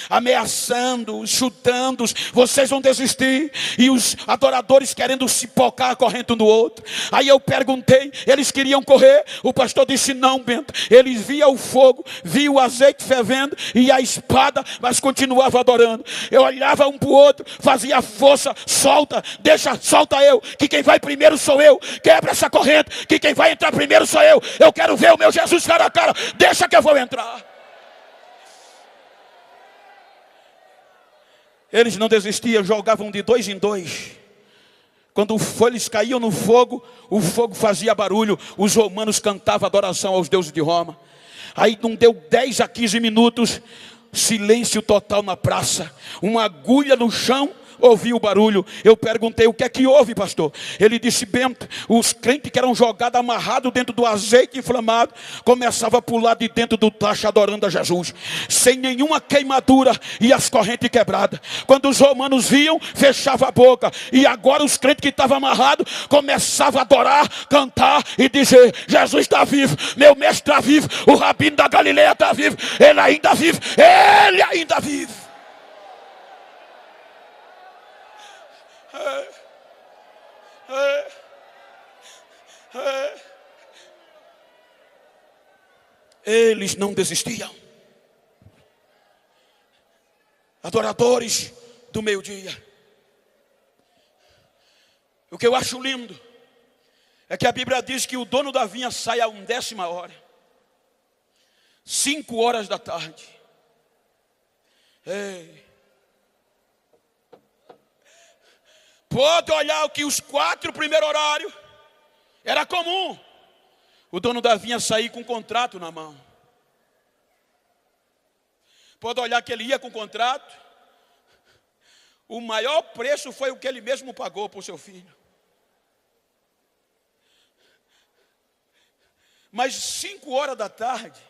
ameaçando, chutando, vocês vão desistir. E os adoradores querendo se pocar a corrente um do outro. Aí eu perguntei, eles queriam correr? O pastor disse: não, Bento. Eles viam o fogo, viam o azeite fervendo e a espada, mas continuavam adorando. Eu olhava um para o outro, fazia força: solta, deixa, solta eu, que quem vai primeiro sou eu. Quebra essa corrente, que quem vai entrar primeiro sou eu. Eu quero ver o meu Jesus cara a cara, deixa que eu vou entrar. Eles não desistiam, jogavam de dois em dois. Quando eles caíam no fogo, o fogo fazia barulho. Os romanos cantavam adoração aos deuses de Roma. Aí não deu 10 a 15 minutos, silêncio total na praça. Uma agulha no chão, ouvi o barulho. Eu perguntei: o que é que houve, pastor? Ele disse: Bento, os crentes que eram jogados, amarrados dentro do azeite inflamado, começavam a pular de dentro do tacho adorando a Jesus, sem nenhuma queimadura e as correntes quebradas. Quando os romanos viam, fechavam a boca. E agora os crentes que estavam amarrados começavam a adorar, cantar e dizer: Jesus está vivo, meu mestre está vivo, o rabino da Galileia está vivo, ele ainda vive, ele ainda vive. Eles não desistiam. Adoradores do meio-dia. O que eu acho lindo é que a Bíblia diz que o dono da vinha sai a 1ª hora, 5 horas da tarde. Pode olhar que os 4 primeiros horários era comum o dono da vinha sair com um contrato na mão. Pode olhar que ele ia com o contrato. O maior preço foi o que ele mesmo pagou por seu filho. Mas 5 horas da tarde,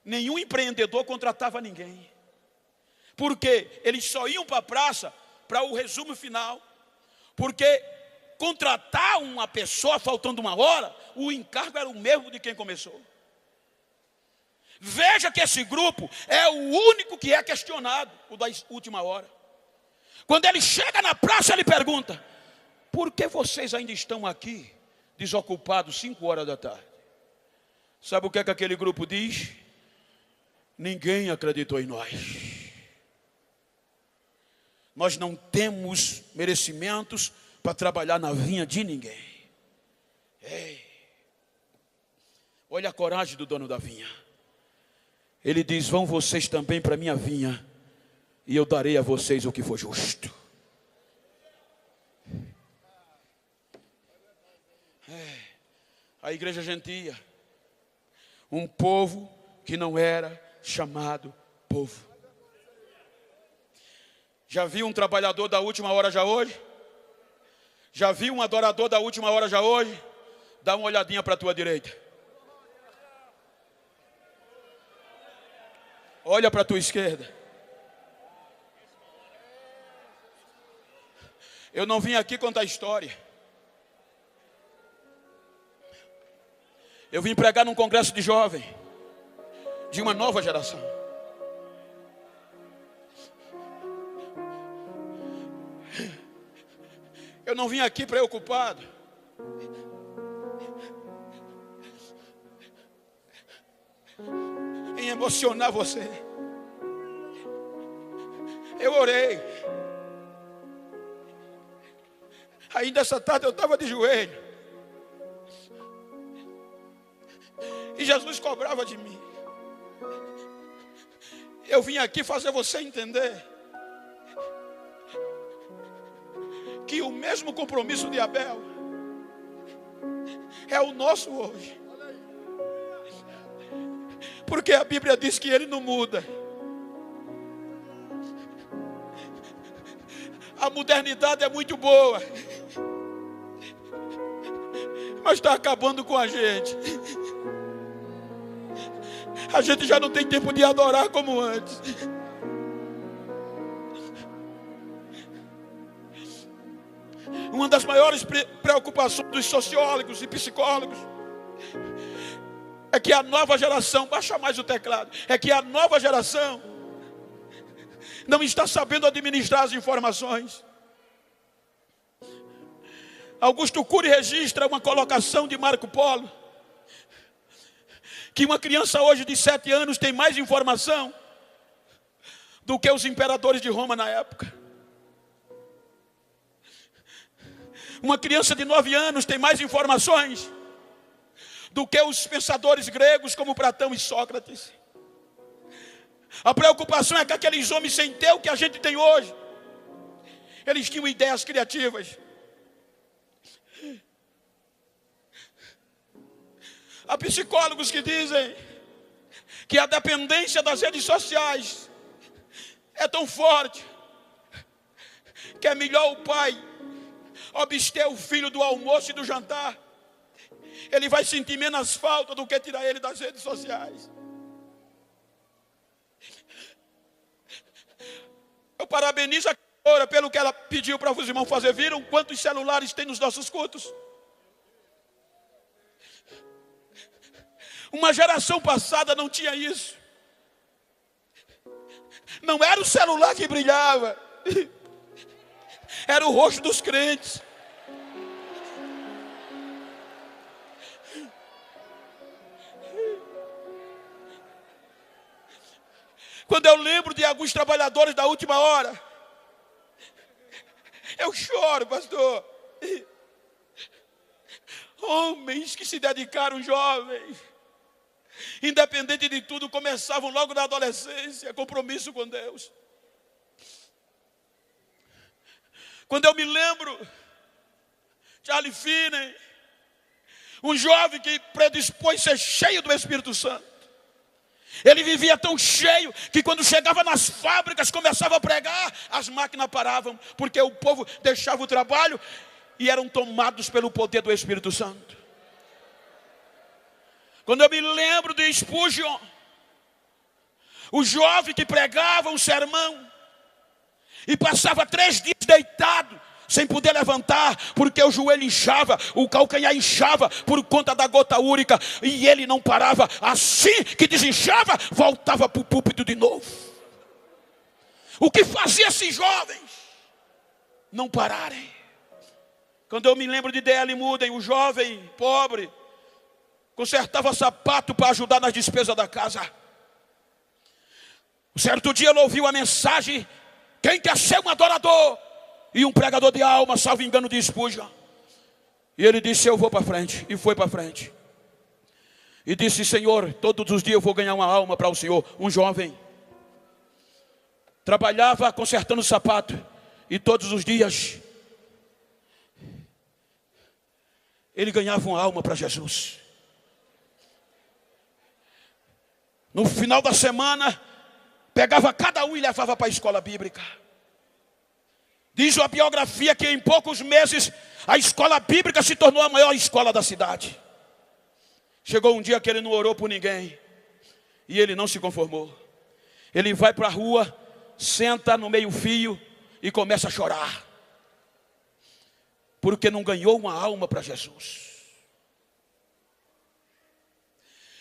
nenhum empreendedor contratava ninguém. Porque eles só iam para a praça para o resumo final. Porque contratar uma pessoa faltando 1 hora, o encargo era o mesmo de quem começou. Veja que esse grupo é o único que é questionado, o da última hora. Quando ele chega na praça, ele pergunta: por que vocês ainda estão aqui, desocupados 5 horas da tarde? Sabe o que é que aquele grupo diz? Ninguém acreditou em nós. Nós não temos merecimentos para trabalhar na vinha de ninguém. Olha a coragem do dono da vinha. Ele diz: vão vocês também para a minha vinha, e eu darei a vocês o que for justo. A igreja gentia, um povo que não era chamado povo. Já viu um trabalhador da última hora já hoje? Já viu um adorador da última hora já hoje? Dá uma olhadinha para a tua direita. Olha para a tua esquerda. Eu não vim aqui contar história. Eu vim pregar num congresso de jovem, de uma nova geração. Eu não vim aqui preocupado em emocionar você. Eu orei. Ainda essa tarde eu estava de joelho. E Jesus cobrava de mim. Eu vim aqui fazer você entender que o mesmo compromisso de Abel é o nosso hoje. Porque a Bíblia diz que ele não muda. A modernidade é muito boa, mas está acabando com a gente. A gente já não tem tempo de adorar como antes. Uma das maiores preocupações dos sociólogos e psicólogos é que a nova geração, baixa mais o teclado, é que a nova geração não está sabendo administrar as informações. Augusto Cury registra uma colocação de Marco Polo, que uma criança hoje de 7 anos tem mais informação do que os imperadores de Roma na época. Uma criança de 9 anos tem mais informações do que os pensadores gregos como Platão e Sócrates. A preocupação é que aqueles homens sem ter o que a gente tem hoje, eles tinham ideias criativas. Há psicólogos que dizem que a dependência das redes sociais é tão forte que é melhor o pai abster o filho do almoço e do jantar. Ele vai sentir menos falta do que tirar ele das redes sociais. Eu parabenizo a cantora pelo que ela pediu para os irmãos fazer. Viram quantos celulares tem nos nossos cultos? Uma geração passada não tinha isso. Não era o celular que brilhava, era o rosto dos crentes. Quando eu lembro de alguns trabalhadores da última hora, eu choro, pastor. Homens que se dedicaram jovens, independente de tudo, começavam logo na adolescência, compromisso com Deus. Quando eu me lembro, Charlie Finney, um jovem que predispôs ser cheio do Espírito Santo. Ele vivia tão cheio que quando chegava nas fábricas, começava a pregar, as máquinas paravam, porque o povo deixava o trabalho e eram tomados pelo poder do Espírito Santo. Quando eu me lembro de Spurgeon, o jovem que pregava um sermão e passava 3 dias deitado, sem poder levantar, porque o joelho inchava, o calcanhar inchava por conta da gota úrica, e ele não parava. Assim que desinchava, voltava para o púlpito de novo. O que fazia esses jovens não pararem? Quando eu me lembro de D.L. Moody, o jovem pobre, consertava sapato para ajudar nas despesas da casa. Um certo dia ele ouviu a mensagem: quem quer ser um adorador? E um pregador de alma, salvo engano, de Spurgeon. E ele disse: eu vou para frente. E foi para frente. E disse: Senhor, todos os dias eu vou ganhar uma alma para o Senhor. Um jovem trabalhava consertando sapato, e todos os dias ele ganhava uma alma para Jesus. No final da semana, pegava cada um e levava para a escola bíblica. Diz a biografia que em poucos meses a escola bíblica se tornou a maior escola da cidade. Chegou um dia que ele não orou por ninguém. E ele não se conformou. Ele vai para a rua, senta no meio-fio e começa a chorar. Porque não ganhou uma alma para Jesus.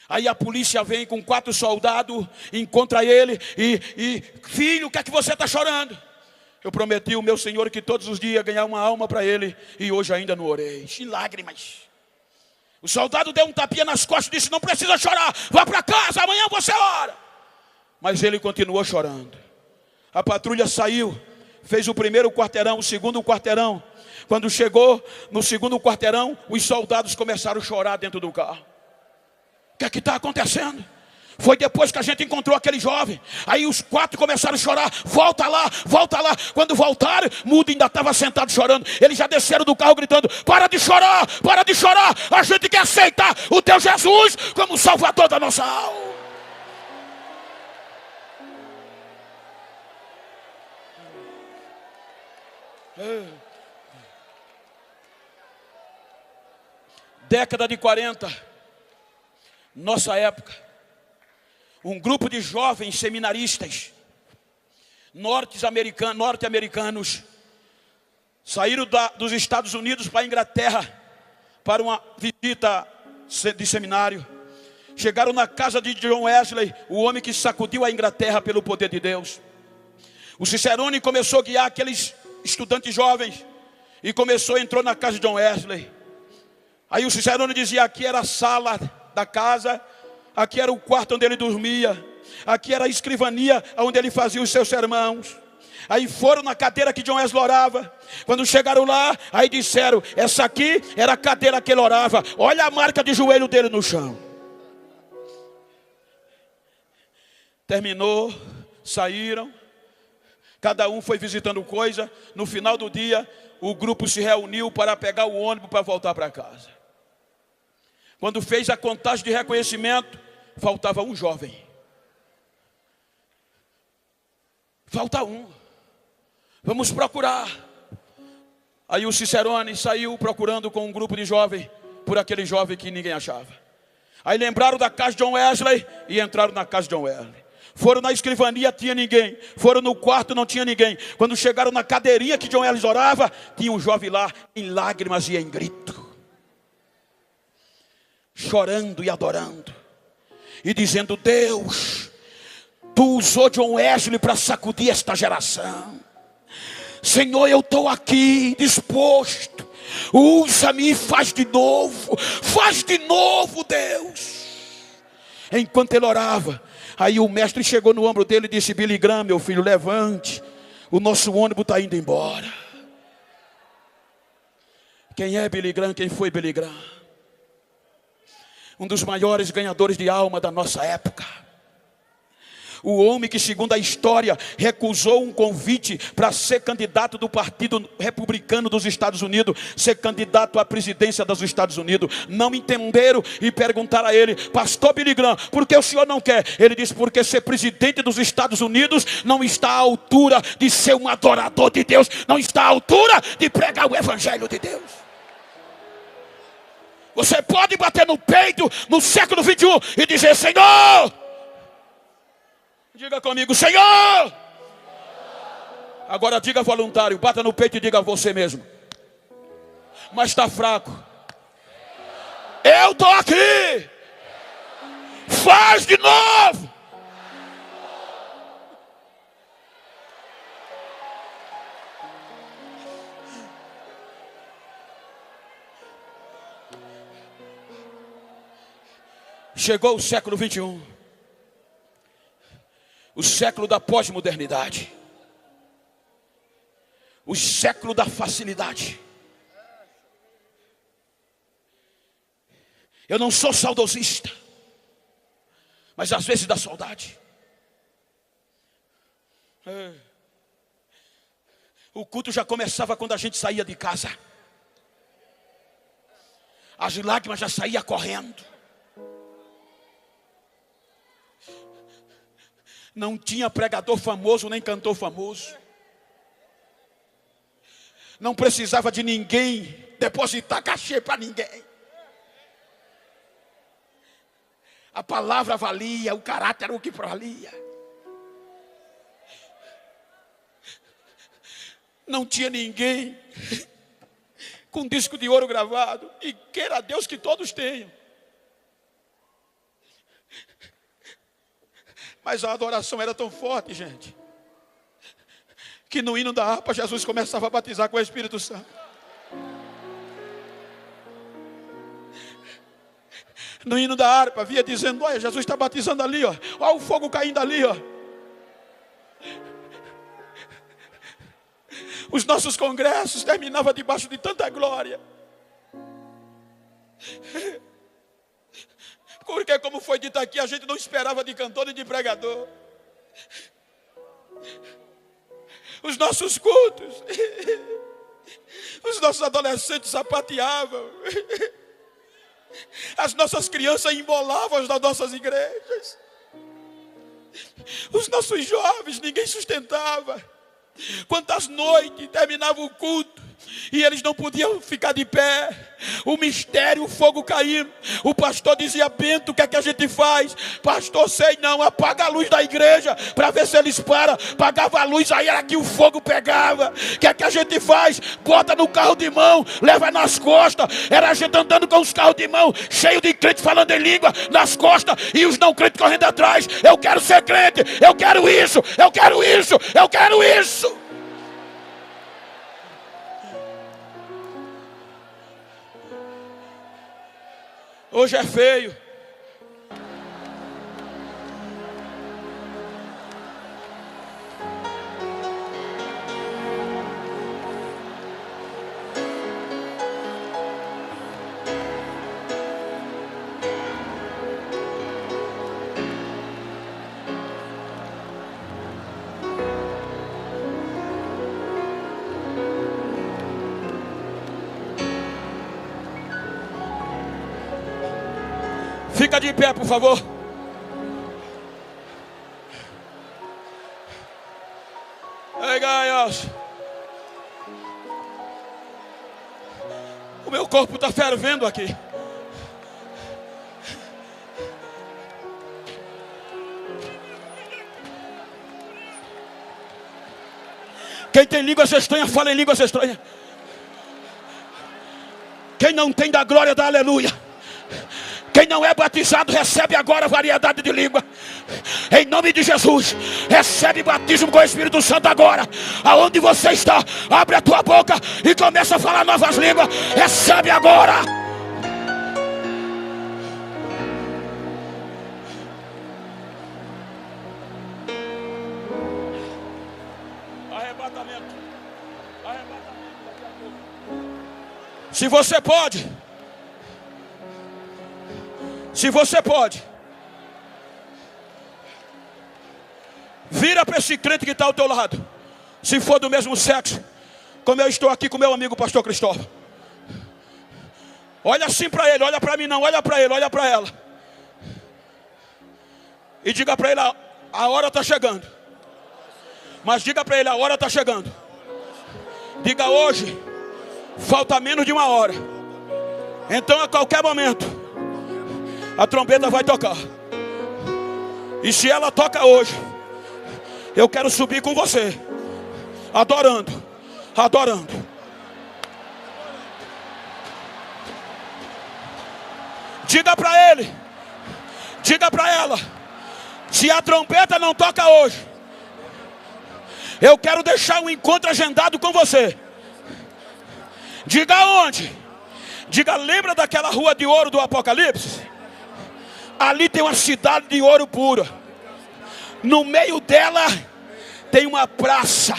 Aí a polícia vem com 4 soldados, encontra ele e filho, o que é que você está chorando? Eu prometi ao meu Senhor que todos os dias ganhar uma alma para ele, e hoje ainda não orei. Em lágrimas. O soldado deu um tapinha nas costas e disse: não precisa chorar, vá para casa, amanhã você ora. Mas ele continuou chorando. A patrulha saiu, fez o primeiro quarteirão, o segundo quarteirão. Quando chegou no segundo quarteirão, os soldados começaram a chorar dentro do carro. O que está acontecendo? Foi depois que a gente encontrou aquele jovem. Aí os 4 começaram a chorar. Volta lá, volta lá. Quando voltaram, Mudo ainda estava sentado chorando. Eles já desceram do carro gritando: para de chorar, para de chorar. A gente quer aceitar o teu Jesus como Salvador da nossa alma. Década de 40, nossa época. Um grupo de jovens seminaristas norte-americanos saíram dos Estados Unidos para a Inglaterra para uma visita de seminário. Chegaram na casa de John Wesley, o homem que sacudiu a Inglaterra pelo poder de Deus. O Cicerone começou a guiar aqueles estudantes jovens e entrou na casa de John Wesley. Aí o Cicerone dizia: aqui era a sala da casa, aqui era o quarto onde ele dormia, aqui era a escrivania onde ele fazia os seus sermãos. Aí foram na cadeira que John Wesley orava. Quando chegaram lá, aí disseram: essa aqui era a cadeira que ele orava. Olha a marca de joelho dele no chão. Terminou, saíram. Cada um foi visitando coisa. No final do dia, o grupo se reuniu para pegar o ônibus para voltar para casa. Quando fez a contagem de reconhecimento, faltava um jovem. Falta um. Vamos procurar. Aí o Cicerone saiu procurando com um grupo de jovens por aquele jovem que ninguém achava. Aí lembraram da casa de John Wesley e entraram na casa de John Wesley. Foram na escrivania, tinha ninguém. Foram no quarto, não tinha ninguém. Quando chegaram na cadeirinha que John Wesley orava, tinha um jovem lá em lágrimas e em grito, chorando e adorando e dizendo: Deus, tu usou John Wesley para sacudir esta geração. Senhor, eu estou aqui disposto. Usa-me e faz de novo. Faz de novo, Deus. Enquanto ele orava, aí o mestre chegou no ombro dele e disse: Billy Graham, meu filho, levante. O nosso ônibus está indo embora. Quem é Billy Graham? Quem foi Billy Graham? Um dos maiores ganhadores de alma da nossa época. O homem que, segundo a história, recusou um convite para ser candidato do Partido Republicano dos Estados Unidos, ser candidato à presidência dos Estados Unidos. Não entenderam e perguntaram a ele: pastor Billy Graham, por que o senhor não quer? Ele disse: porque ser presidente dos Estados Unidos não está à altura de ser um adorador de Deus, não está à altura de pregar o evangelho de Deus. Você pode bater no peito no século 21 e dizer: Senhor, diga comigo, Senhor. Agora diga voluntário, bata no peito e diga a você mesmo: mas está fraco. Eu estou aqui. Faz de novo. Chegou o século 21. O século da pós-modernidade. O século da facilidade. Eu não sou saudosista, mas às vezes dá saudade. O culto já começava quando a gente saía de casa. As lágrimas já saíam correndo. Não tinha pregador famoso nem cantor famoso. Não precisava de ninguém depositar cachê para ninguém. A palavra valia, o caráter era o que valia. Não tinha ninguém com disco de ouro gravado. E queira Deus que todos tenham. Mas a adoração era tão forte, gente, que no hino da harpa Jesus começava a batizar com o Espírito Santo. No hino da harpa via dizendo: olha, Jesus está batizando ali, ó. Olha o fogo caindo ali, ó. Os nossos congressos terminavam debaixo de tanta glória. Porque, como foi dito aqui, a gente não esperava de cantor nem de pregador. Os nossos cultos, os nossos adolescentes sapateavam, as nossas crianças embolavam nas nossas igrejas, os nossos jovens ninguém sustentava. Quantas noites terminava o culto e eles não podiam ficar de pé, o mistério, o fogo caindo. O pastor dizia: Bento, o que é que a gente faz? Pastor, sei não, apaga a luz da igreja para ver se eles param. Apagava a luz, aí era que o fogo pegava. O que é que a gente faz? Bota no carro de mão, leva nas costas. Era a gente andando com os carros de mão, cheio de crente falando em língua nas costas, e os não crentes correndo atrás. Eu quero ser crente, eu quero isso, eu quero isso, eu quero isso. Hoje é feio. Fica de pé, por favor. Ei, Gaios. O meu corpo está fervendo aqui. Quem tem línguas estranhas, fala em línguas estranhas. Quem não tem, da glória, dá aleluia. Quem não é batizado, recebe agora variedade de língua. Em nome de Jesus, recebe batismo com o Espírito Santo agora. Aonde você está, abre a tua boca e começa a falar novas línguas. Recebe agora. Arrebatamento. Arrebatamento daqui a pouco. Se você pode, vira para esse crente que está ao teu lado, se for do mesmo sexo, como eu estou aqui com meu amigo pastor Cristóvão. Olha assim para ele, olha para mim não, olha para ele, olha para ela. E diga para ele: a hora está chegando. Mas diga para ele: a hora está chegando. Diga: hoje falta menos de uma hora. Então a qualquer momento a trombeta vai tocar. E se ela toca hoje, eu quero subir com você, adorando, adorando. Diga para ele, diga para ela: se a trombeta não toca hoje, eu quero deixar um encontro agendado com você. Diga onde? Diga: lembra daquela rua de ouro do Apocalipse? Ali tem uma cidade de ouro puro. No meio dela tem uma praça.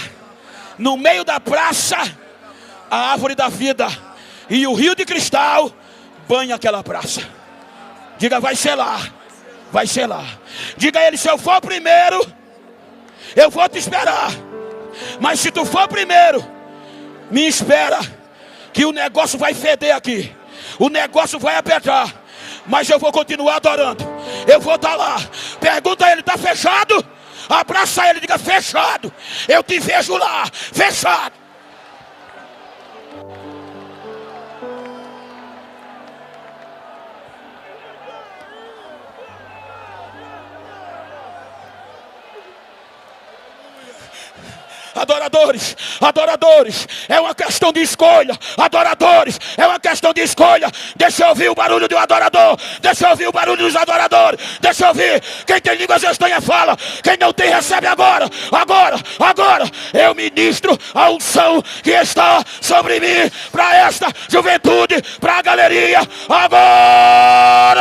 No meio da praça, a árvore da vida. E o rio de cristal banha aquela praça. Diga: vai ser lá. Vai ser lá. Diga a ele: se eu for primeiro, eu vou te esperar. Mas se tu for primeiro, me espera, que o negócio vai feder aqui. O negócio vai apertar. Mas eu vou continuar adorando. Eu vou estar lá. Pergunta a ele: está fechado? Abraça ele e diga: fechado. Eu te vejo lá, fechado. Adoradores, adoradores, é uma questão de escolha. Adoradores, é uma questão de escolha. Deixa eu ouvir o barulho do adorador. Deixa eu ouvir o barulho dos adoradores. Deixa eu ouvir. Quem tem línguas estranhas fala. Quem não tem recebe agora. Agora. Eu ministro a unção que está sobre mim para esta juventude, para a galeria. Agora!